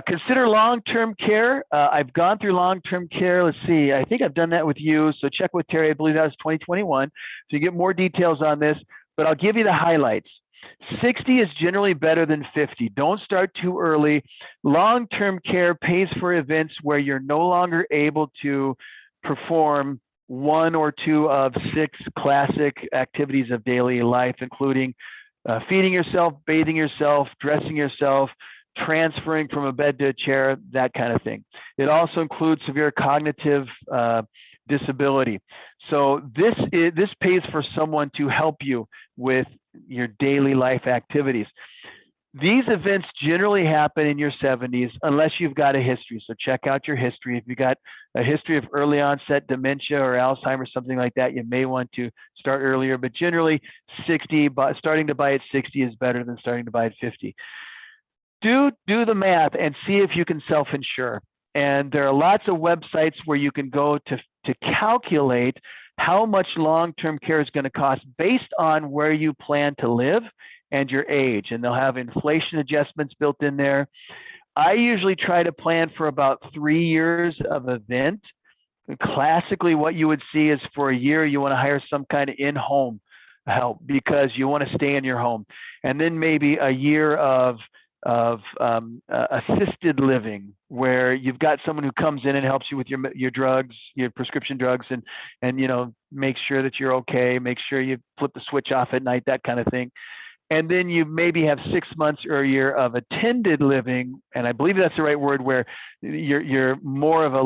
Consider long-term care. I've gone through long-term care. Let's see. I think I've done that with you. So check with Terry. I believe that was 2021. So you get more details on this, but I'll give you the highlights. 60 is generally better than 50. Don't start too early. Long-term care pays for events where you're no longer able to perform one or two of 6 classic activities of daily life, including feeding yourself, bathing yourself, dressing yourself, transferring from a bed to a chair, that kind of thing. It also includes severe cognitive disability. So this pays for someone to help you with your daily life activities. These events generally happen in your 70s unless you've got a history. So check out your history. If you've got a history of early onset dementia or Alzheimer's, something like that, you may want to start earlier. But generally, 60, starting to buy at 60 is better than starting to buy at 50. Do the math and see if you can self-insure. And there are lots of websites where you can go to calculate how much long-term care is going to cost based on where you plan to live and your age. And they'll have inflation adjustments built in there. I usually try to plan for about 3 years of event. Classically, what you would see is for a year, you want to hire some kind of in-home help because you want to stay in your home. And then maybe a year of assisted living, where you've got someone who comes in and helps you with your drugs, your prescription drugs, and make sure that you're okay, make sure you flip the switch off at night, that kind of thing. And then you maybe have 6 months or a year of attended living, and I believe that's the right word, where you're more of a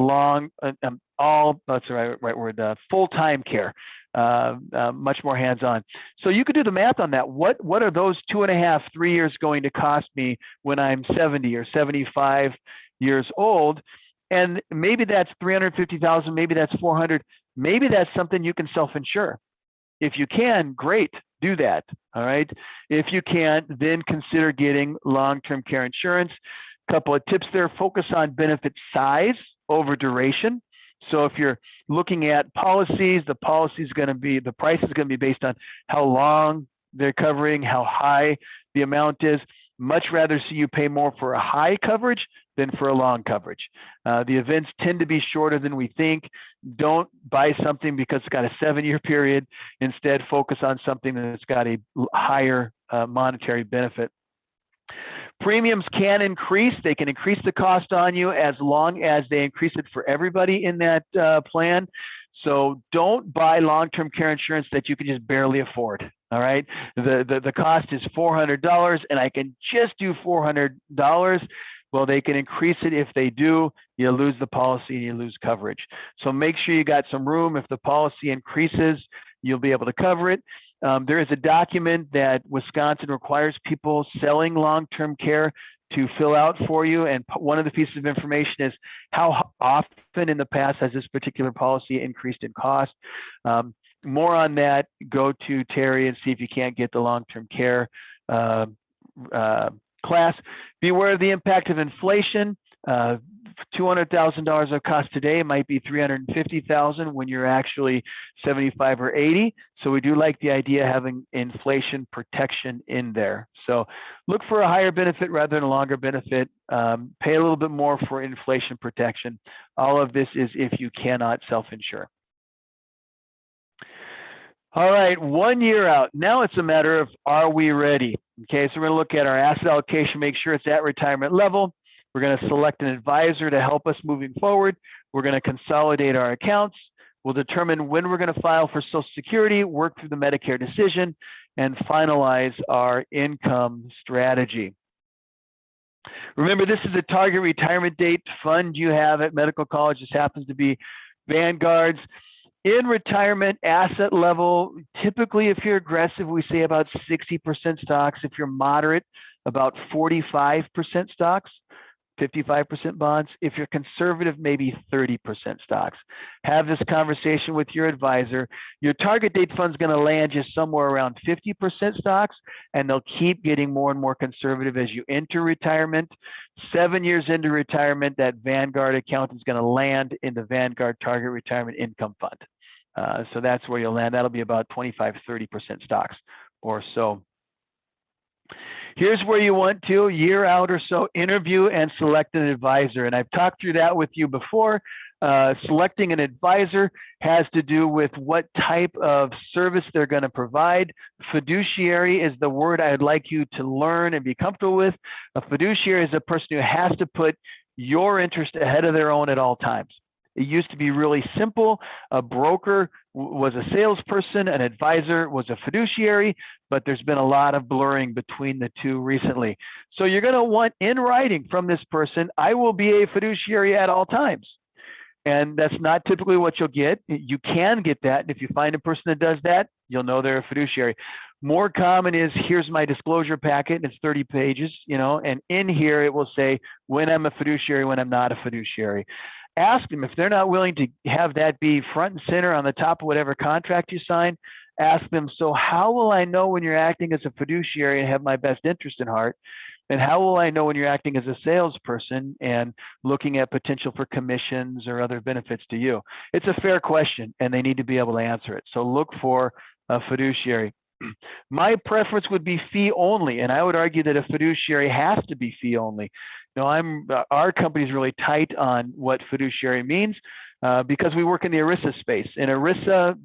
that's the right word, full-time care, much more hands-on. So you could do the math on that. What are those 2.5, 3 years going to cost me when I'm 70 or 75 years old? And maybe that's 350,000, maybe that's 400, maybe that's something you can self-insure. If you can, great, do that. All right. If you can't, then consider getting long-term care insurance. Couple of tips there: focus on benefit size over duration. So if you're looking at policies, the price is going to be based on how long they're covering, how high the amount is. Much rather see you pay more for a high coverage than for a long coverage. The events tend to be shorter than we think. Don't buy something because it's got a 7-year period. Instead, focus on something that's got a higher monetary benefit. Premiums can increase. They can increase the cost on you as long as they increase it for everybody in that plan. So don't buy long-term care insurance that you can just barely afford. All right. The cost is $400 and I can just do $400. Well, they can increase it. If they do, you lose the policy and you lose coverage. So make sure you got some room. If the policy increases, you'll be able to cover it. There is a document that Wisconsin requires people selling long-term care to fill out for you. And one of the pieces of information is how often in the past has this particular policy increased in cost. More on that, go to Terry and see if you can't get the long-term care class. Beware of the impact of inflation. $200,000 of cost today might be $350,000 when you're actually 75 or 80. So we do like the idea of having inflation protection in there. So look for a higher benefit rather than a longer benefit. Pay a little bit more for inflation protection. All of this is if you cannot self-insure. All right, 1 year out. Now it's a matter of, are we ready? Okay, so we're going to look at our asset allocation, make sure it's at retirement level. We're going to select an advisor to help us moving forward. We're going to consolidate our accounts. We'll determine when we're going to file for Social Security, work through the Medicare decision, and finalize our income strategy. Remember, this is a target retirement date fund you have at medical college. This happens to be Vanguard's. In retirement asset level, typically if you're aggressive, we say about 60% stocks. If you're moderate, about 45% stocks, 55% bonds. If you're conservative, maybe 30% stocks. Have this conversation with your advisor. Your target date fund is going to land you somewhere around 50% stocks, and they'll keep getting more and more conservative as you enter retirement. 7 years into retirement, that Vanguard account is going to land in the Vanguard Target Retirement Income Fund. So that's where you'll land. That'll be about 25, 30% stocks or so. Here's where you want to, year out or so, interview and select an advisor. And I've talked through that with you before. Selecting an advisor has to do with what type of service they're going to provide. Fiduciary is the word I'd like you to learn and be comfortable with. A fiduciary is a person who has to put your interest ahead of their own at all times. It used to be really simple. A broker was a salesperson, an advisor was a fiduciary, but there's been a lot of blurring between the two recently. So you're going to want in writing from this person, I will be a fiduciary at all times. And that's not typically what you'll get. You can get that. And if you find a person that does that, you'll know they're a fiduciary. More common is, here's my disclosure packet, and it's 30 pages, and in here it will say when I'm a fiduciary, when I'm not a fiduciary. Ask them if they're not willing to have that be front and center on the top of whatever contract you sign. Ask them, so how will I know when you're acting as a fiduciary and have my best interest in heart? And how will I know when you're acting as a salesperson and looking at potential for commissions or other benefits to you? It's a fair question, and they need to be able to answer it. So look for a fiduciary. My preference would be fee only, and I would argue that a fiduciary has to be fee only. Our company is really tight on what fiduciary means because we work in the ERISA space. And ERISA,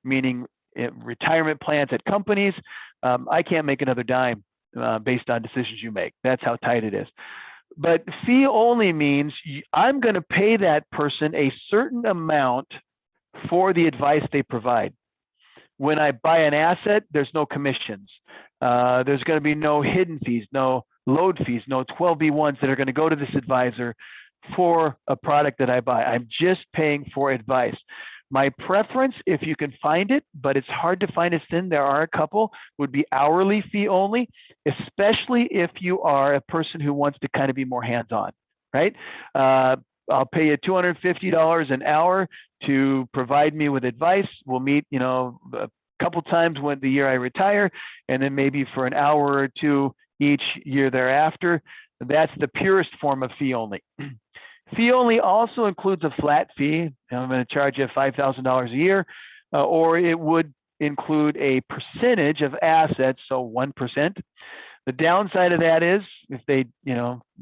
meaning retirement plans at companies. I can't make another dime based on decisions you make. That's how tight it is. But fee only means I'm going to pay that person a certain amount for the advice they provide. When I buy an asset, there's no commissions. There's going to be no hidden fees, no load fees, no 12B1s that are going to go to this advisor for a product that I buy. I'm just paying for advice. My preference, if you can find it, but it's hard to find a SIN, there are a couple, would be hourly fee only, especially if you are a person who wants to kind of be more hands-on, right? I'll pay you $250 an hour to provide me with advice. We'll meet, a couple times when the year I retire, and then maybe for an hour or two each year thereafter. That's the purest form of fee only. Fee only also includes a flat fee. I'm going to charge you $5,000 a year, or it would include a percentage of assets, so 1%. The downside of that is if they,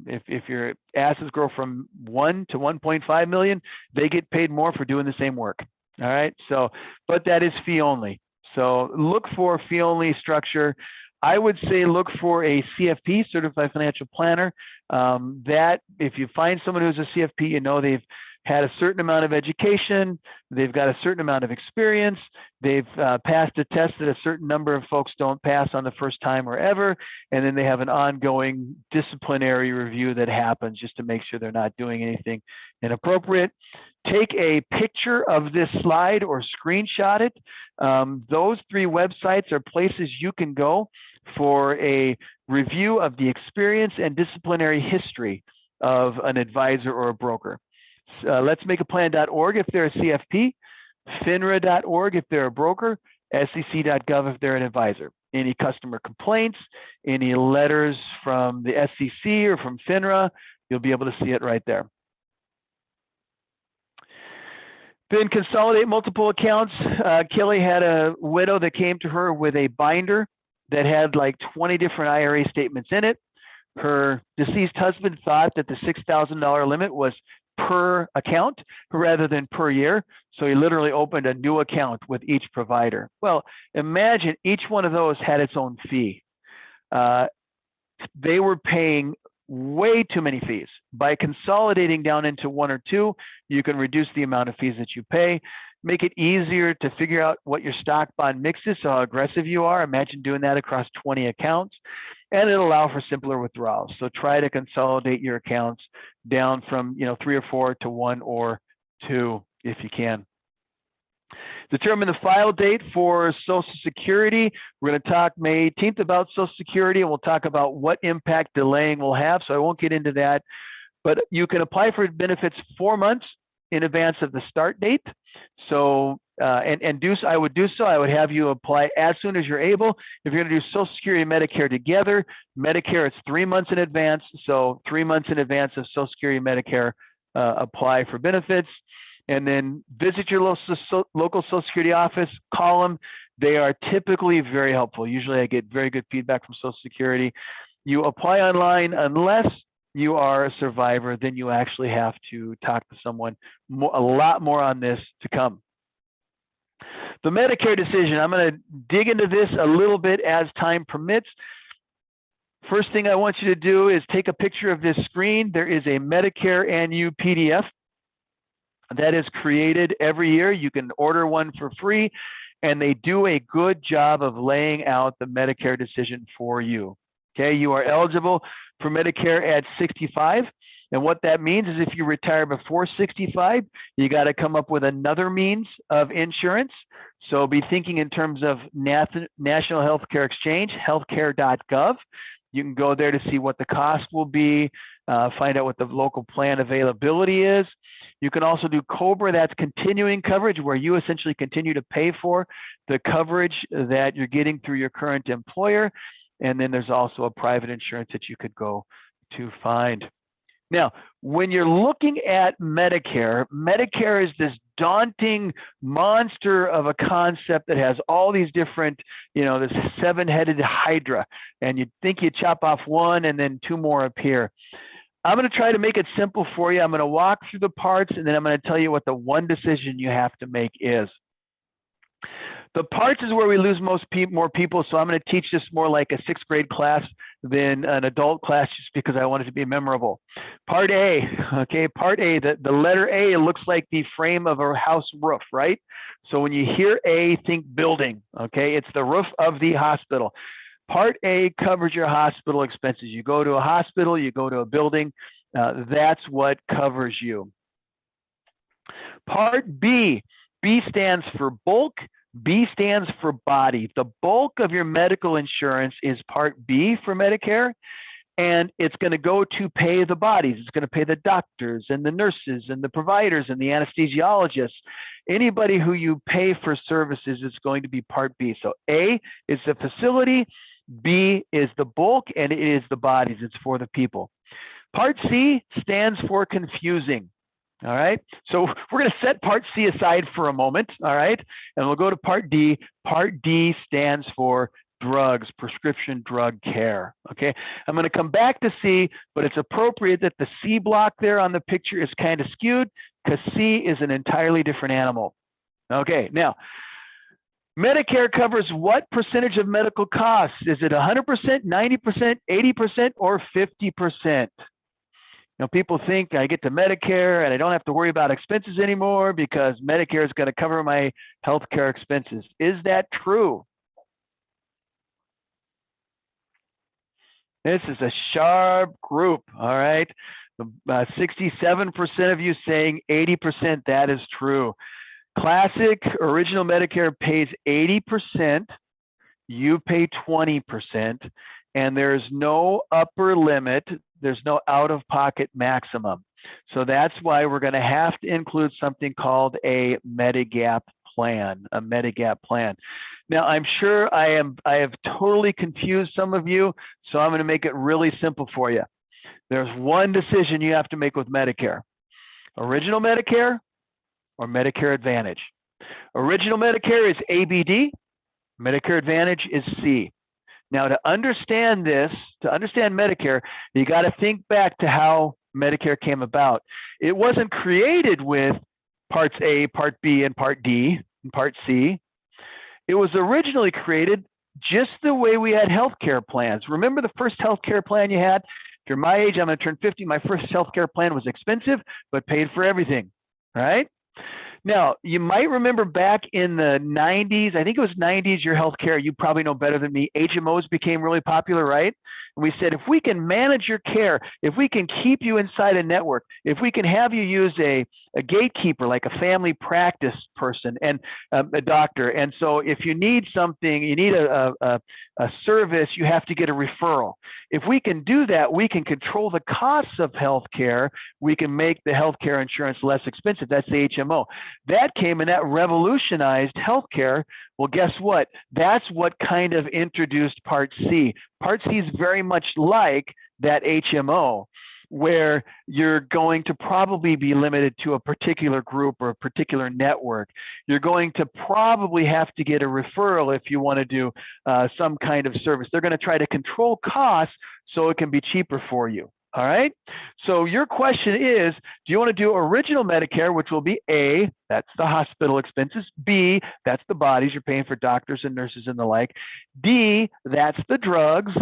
if your assets grow from 1 to 1.5 million, they get paid more for doing the same work. All right. So, but that is fee only. So look for fee only structure. I would say look for a CFP, Certified Financial Planner. That if you find someone who's a CFP, they've had a certain amount of education, they've got a certain amount of experience, they've passed a test that a certain number of folks don't pass on the first time or ever, and then they have an ongoing disciplinary review that happens just to make sure they're not doing anything inappropriate. Take a picture of this slide or screenshot it. Those 3 websites are places you can go for a review of the experience and disciplinary history of an advisor or a broker. Letsmakeaplan.org if they're a CFP, FINRA.org if they're a broker, SEC.gov if they're an advisor. Any customer complaints, any letters from the SEC or from FINRA, you'll be able to see it right there. Then consolidate multiple accounts. Kelly had a widow that came to her with a binder that had like 20 different IRA statements in it. Her deceased husband thought that the $6,000 limit was per account rather than per year. So he literally opened a new account with each provider. Well, imagine each one of those had its own fee. They were paying way too many fees. By consolidating down into 1 or 2, you can reduce the amount of fees that you pay, make it easier to figure out what your stock bond mix is, so how aggressive you are. Imagine doing that across 20 accounts, and it'll allow for simpler withdrawals. So try to consolidate your accounts down from 3 or 4 to 1 or 2 if you can. Determine the file date for Social Security. We're going to talk May 18th about Social Security, and we'll talk about what impact delaying will have. So I won't get into that, but you can apply for benefits 4 months in advance of the start date. So, I would do so. I would have you apply as soon as you're able. If you're going to do Social Security and Medicare together, Medicare, it's 3 months in advance. So 3 months in advance of Social Security and Medicare, apply for benefits. And then visit your local Social Security office, call them. They are typically very helpful. Usually I get very good feedback from Social Security. You apply online unless you are a survivor, then you actually have to talk to someone. A lot more on this to come. The Medicare decision, I'm going to dig into this a little bit as time permits. First thing I want you to do is take a picture of this screen. There is a Medicare NU PDF that is created every year. You can order one for free, and they do a good job of laying out the Medicare decision for you. Okay, you are eligible for Medicare at 65. And what that means is if you retire before 65, you got to come up with another means of insurance. So be thinking in terms of National Healthcare Exchange, healthcare.gov. You can go there to see what the cost will be, find out what the local plan availability is. You can also do COBRA, that's continuing coverage, where you essentially continue to pay for the coverage that you're getting through your current employer. And then there's also a private insurance that you could go to find. Now, when you're looking at Medicare, Medicare is this daunting monster of a concept that has all these different, this 7-headed hydra, and you think you chop off one and then 2 more appear. I'm going to try to make it simple for you. I'm going to walk through the parts, and then I'm going to tell you what the one decision you have to make is. The parts is where we lose more people. So I'm going to teach this more like a 6th grade class than an adult class, just because I want it to be memorable. Part A, okay, part A, the letter A, it looks like the frame of a house roof, right? So when you hear A, think building, okay? It's the roof of the hospital. Part A covers your hospital expenses. You go to a hospital, you go to a building, that's what covers you. Part B, B stands for bulk, B stands for body. The bulk of your medical insurance is Part B for Medicare, and it's going to go to pay the bodies. It's going to pay the doctors and the nurses and the providers and the anesthesiologists. Anybody who you pay for services is going to be Part B. So A is the facility, B is the bulk, and it is the bodies. It's for the people. Part C stands for confusing. All right, so we're going to set Part C aside for a moment, all right, and we'll go to Part D. Part D stands for drugs, prescription drug care, okay? I'm going to come back to C, but it's appropriate that the C block there on the picture is kind of skewed, because C is an entirely different animal. Okay, now, Medicare covers what percentage of medical costs? Is it 100%, 90%, 80%, or 50%? You know, people think I get to Medicare and I don't have to worry about expenses anymore because Medicare is going to cover my healthcare expenses. Is that true? This is a sharp group, all right? 67% of you saying 80%, that is true. Classic Original Medicare pays 80%, you pay 20%, and there's no upper limit. There's no out-of-pocket maximum. So that's why we're going to have to include something called a Medigap plan, a Medigap plan. Now, I'm sure I have totally confused some of you, so I'm going to make it really simple for you. There's one decision you have to make with Medicare: Original Medicare or Medicare Advantage. Original Medicare is ABD, Medicare Advantage is C. Now, to understand this, to understand Medicare, you got to think back to how Medicare came about. It wasn't created with Parts A, Part B, and Part D, and Part C. It was originally created just the way we had healthcare plans. Remember the first healthcare plan you had? If you're my age, I'm going to turn 50. My first healthcare plan was expensive, but paid for everything, right? Now, you might remember back in the 90s, I think it was 90s, your healthcare, you probably know better than me, HMOs became really popular, right? And we said, if we can manage your care, if we can keep you inside a network, if we can have you use a gatekeeper, like a family practice person and a doctor. And so if you need something, you need a service, you have to get a referral. If we can do that, we can control the costs of healthcare. We can make the healthcare insurance less expensive. That's the HMO. That came and that revolutionized healthcare. Well, guess what? That's what kind of introduced Part C. Part C is very much like that HMO, where you're going to probably be limited to a particular group or a particular network. You're going to probably have to get a referral if you want to do some kind of service. They're going to try to control costs so it can be cheaper for you. All right. So your question is, do you want to do Original Medicare, which will be A, that's the hospital expenses. B, that's the bodies you're paying for doctors and nurses and the like. D, that's the drugs.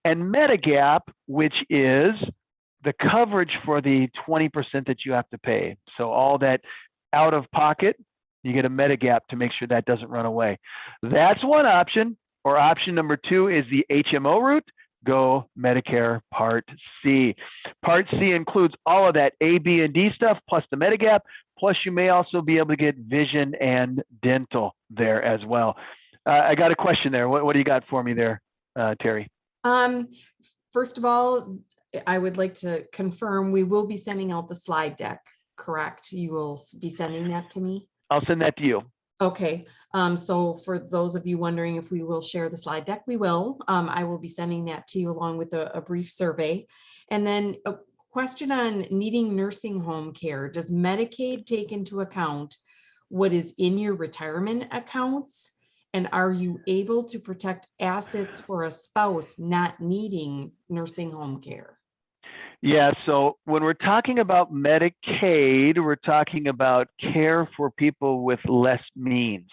And Medigap, which is the coverage for the 20% that you have to pay. So all that out of pocket, you get a Medigap to make sure that doesn't run away. That's one option. Or option number 2 is the HMO route. Go Medicare Part C. Part C includes all of that A, B, and D stuff, plus the Medigap, plus you may also be able to get vision and dental there as well. I got a question there. What do you got for me there, Terry? First of all, I would like to confirm we will be sending out the slide deck, correct? You will be sending that to me? I'll send that to you. Okay, so for those of you wondering if we will share the slide deck, we will. I will be sending that to you along with a brief survey. And then a question on needing nursing home care. Does Medicaid take into account what is in your retirement accounts? And are you able to protect assets for a spouse not needing nursing home care? Yeah, so when we're talking about Medicaid, we're talking about care for people with less means.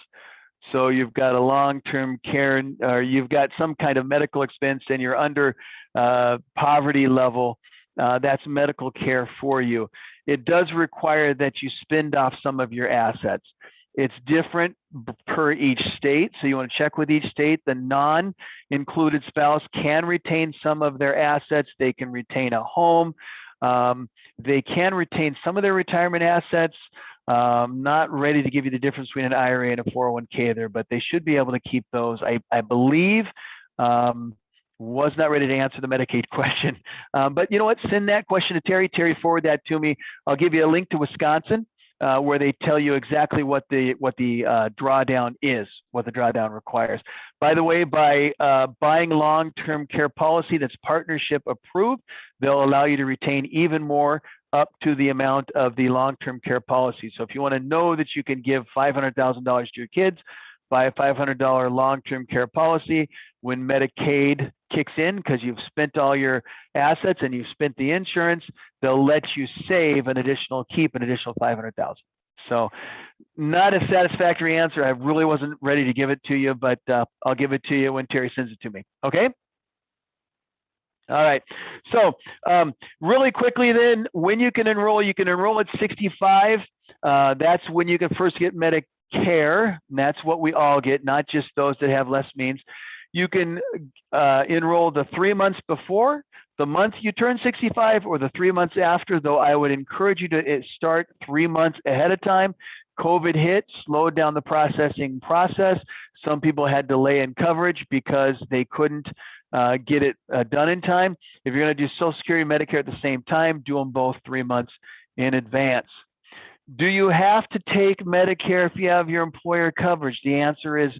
So you've got a long-term care, or you've got some kind of medical expense, and you're under poverty level, that's medical care for you. It does require that you spend off some of your assets. It's different per each state, so you want to check with each state. The non-included spouse can retain some of their assets. They can retain a home. They can retain some of their retirement assets. Not ready to give you the difference between an IRA and a 401k there, but they should be able to keep those. I believe, was not ready to answer the Medicaid question, but you know what? Send that question to Terry. Terry, forward that to me. I'll give you a link to Wisconsin, where they tell you exactly what the drawdown is, what the drawdown requires. By the way, by buying long-term care policy that's partnership approved, they'll allow you to retain even more up to the amount of the long-term care policy. So if you want to know that you can give $500,000 to your kids, buy a $500 long-term care policy. When Medicaid kicks in, because you've spent all your assets and you've spent the insurance, they'll let you keep an additional $500,000. So not a satisfactory answer. I really wasn't ready to give it to you, but I'll give it to you when Terry sends it to me. Okay? All right. So really quickly then, when you can enroll at 65. That's when you can first get Medicare, and that's what we all get, not just those that have less means. You can enroll the 3 months before, the month you turn 65, or the 3 months after, though I would encourage you to start 3 months ahead of time. COVID hit, slowed down the processing process. Some people had delay in coverage because they couldn't get it done in time. If you're going to do Social Security, Medicare at the same time, do them both 3 months in advance. Do you have to take Medicare if you have your employer coverage? The answer is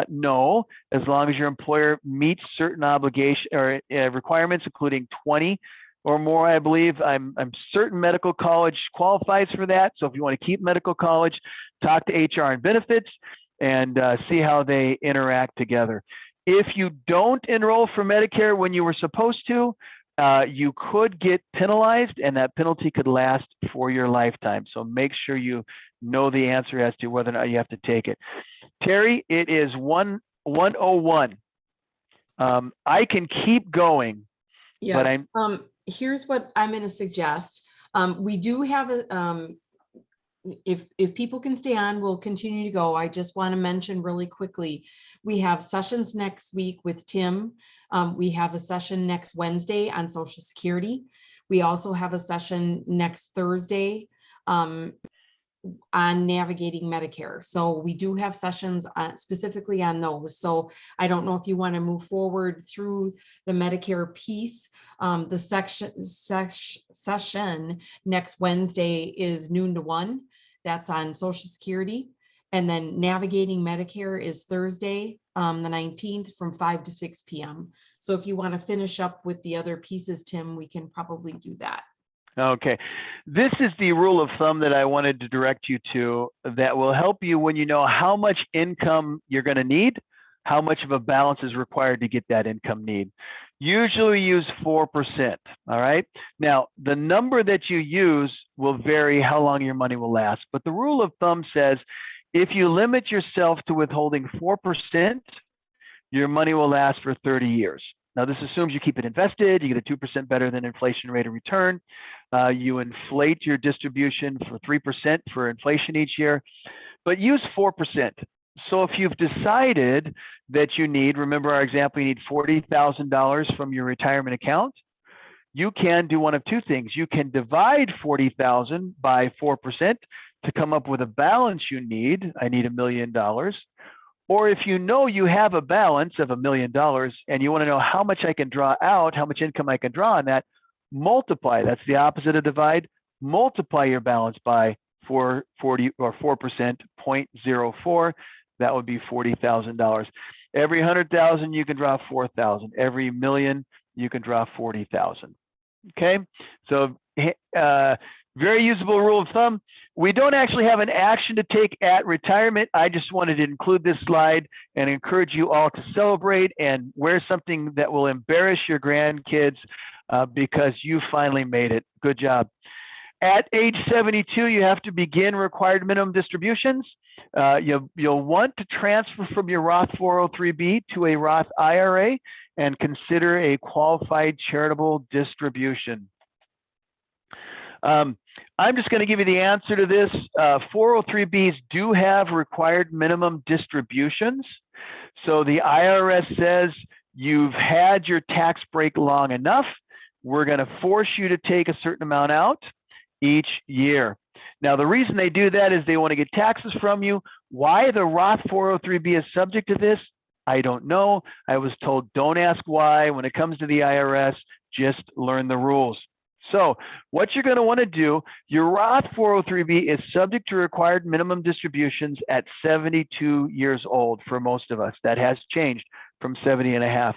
no, as long as your employer meets certain obligation or requirements, including 20 or more, I believe. I'm certain medical college qualifies for that. So if you want to keep medical college, talk to HR and benefits and see how they interact together. If you don't enroll for Medicare when you were supposed to, you could get penalized, and that penalty could last for your lifetime. So make sure you know the answer as to whether or not you have to take it. Terry, it is 101. I can keep going. Yes. But here's what I'm going to suggest. We do have a, if people can stay on, we'll continue to go. I just want to mention really quickly, we have sessions next week with Tim. We have a session next Wednesday on Social Security. We also have a session next Thursday on navigating Medicare. So we do have sessions specifically on those. So I don't know if you want to move forward through the Medicare piece. The session next Wednesday is noon to 1. That's on Social Security. And then navigating Medicare is Thursday, the 19th from 5 to 6 p.m. So if you want to finish up with the other pieces, Tim, we can probably do that. Okay. This is the rule of thumb that I wanted to direct you to that will help you when you know how much income you're going to need, how much of a balance is required to get that income need. Usually use 4%. All right. Now, the number that you use will vary how long your money will last. But the rule of thumb says if you limit yourself to withholding 4%, your money will last for 30 years. Now, this assumes you keep it invested, you get a 2% better than inflation rate of return. You inflate your distribution for 3% for inflation each year, but use 4%. So if you've decided that you need, remember our example, you need $40,000 from your retirement account, you can do one of two things. You can divide 40,000 by 4% to come up with a balance you need. I need $1 million. Or if you know you have a balance of $1 million and you want to know how much I can draw out, how much income I can draw on that, multiply. That's the opposite of divide. Multiply your balance by 4%, 0.04. That would be $40,000. Every 100,000 you can draw 4,000. Every million you can draw 40,000. Okay, so very usable rule of thumb. We don't actually have an action to take at retirement. I just wanted to include this slide and encourage you all to celebrate and wear something that will embarrass your grandkids because you finally made it. Good job. At age 72, you have to begin required minimum distributions. You'll want to transfer from your Roth 403B to a Roth IRA and consider a qualified charitable distribution. I'm just going to give you the answer to this. 403Bs do have required minimum distributions. So the IRS says you've had your tax break long enough. We're going to force you to take a certain amount out each year. Now, the reason they do that is they want to get taxes from you. Why the Roth 403B is subject to this, I don't know. I was told don't ask why. When it comes to the IRS, just learn the rules. So what you're going to want to do, your Roth 403B is subject to required minimum distributions at 72 years old for most of us. That has changed from 70 and a half.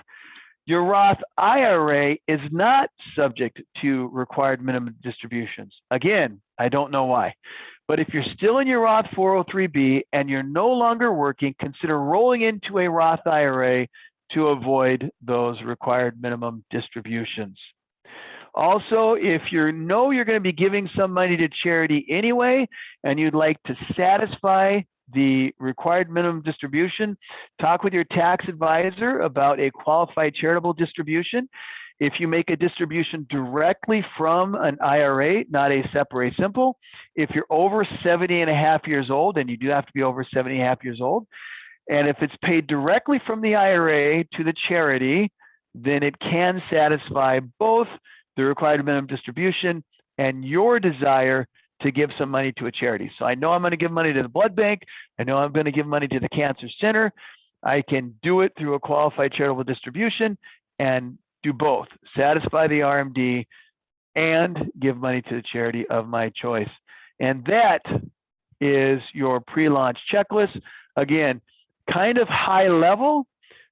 Your Roth IRA is not subject to required minimum distributions. Again, I don't know why. But if you're still in your Roth 403B and you're no longer working, consider rolling into a Roth IRA to avoid those required minimum distributions. Also, if you know you're going to be giving some money to charity anyway, and you'd like to satisfy the required minimum distribution, talk with your tax advisor about a qualified charitable distribution. If you make a distribution directly from an IRA, not a SEP or a simple, if you're over 70 and a half years old, and you do have to be over 70 and a half years old, and if it's paid directly from the IRA to the charity, then it can satisfy both the required minimum distribution and your desire to give some money to a charity. So I know I'm going to give money to the blood bank. I know I'm going to give money to the cancer center. I can do it through a qualified charitable distribution and do both, satisfy the RMD and give money to the charity of my choice. And that is your pre-launch checklist. Again, kind of high level,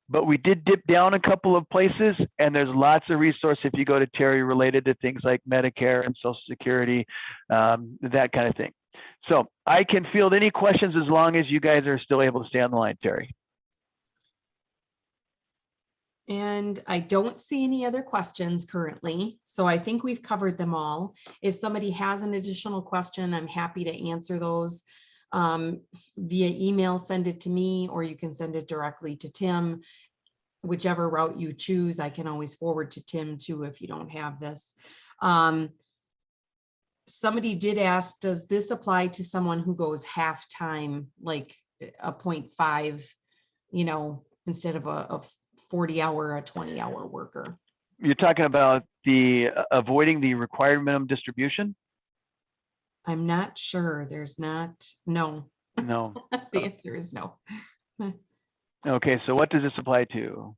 but we did dip down a couple of places, and there's lots of resources if you go to Terry related to things like Medicare and Social Security, that kind of thing. So I can field any questions as long as you guys are still able to stay on the line, Terry. And I don't see any other questions currently, so I think we've covered them all. If somebody has an additional question, I'm happy to answer those via email. Send it to me, or you can send it directly to Tim. Whichever route you choose, I can always forward to Tim too if you don't have this. Somebody did ask, does this apply to someone who goes half-time, like a 0.5, you know, instead of a 40-hour, a 20-hour worker? You're talking about the avoiding the required minimum distribution? I'm not sure. There's not, no. No. The answer is no. Okay, so what does this apply to?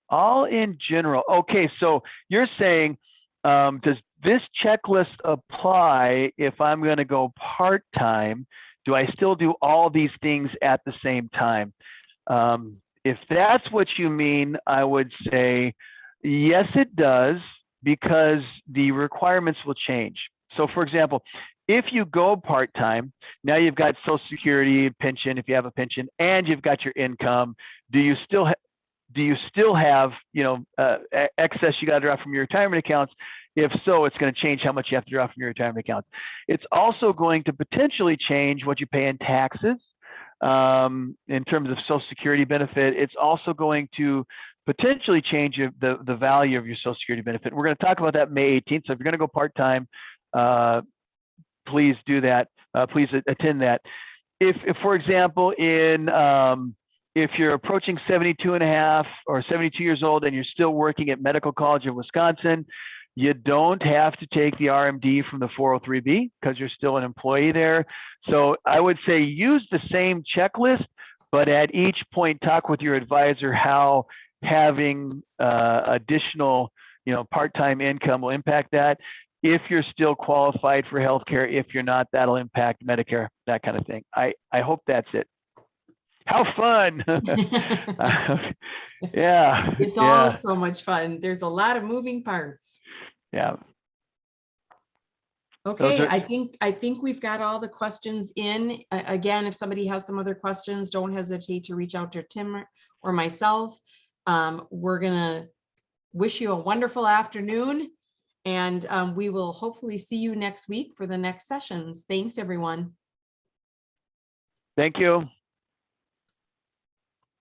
All in general. Okay, so you're saying, does this checklist apply if I'm going to go part-time? Do I still do all these things at the same time? If that's what you mean, I would say, yes, it does, because the requirements will change. So for example, if you go part-time, now you've got Social Security, pension, if you have a pension, and you've got your income, do you still have, you know, excess you got to draw from your retirement accounts? If so, it's going to change how much you have to draw from your retirement accounts. It's also going to potentially change what you pay in taxes. In terms of Social Security benefit, it's also going to potentially change the value of your Social Security benefit. We're going to talk about that May 18th. So if you're going to go part-time, please do that. Please attend that. If for example, if you're approaching 72 and a half or 72 years old and you're still working at Medical College of Wisconsin, you don't have to take the RMD from the 403B because you're still an employee there. So I would say use the same checklist, but at each point talk with your advisor how having additional, you know, part-time income will impact that. If you're still qualified for healthcare, if you're not, that'll impact Medicare, that kind of thing. I hope that's it. How fun. Yeah. It's all so much fun. There's a lot of moving parts. Yeah. Okay, I think we've got all the questions in. Again, if somebody has some other questions, don't hesitate to reach out to Tim or myself. We're gonna wish you a wonderful afternoon, and we will hopefully see you next week for the next sessions. Thanks, everyone. Thank you.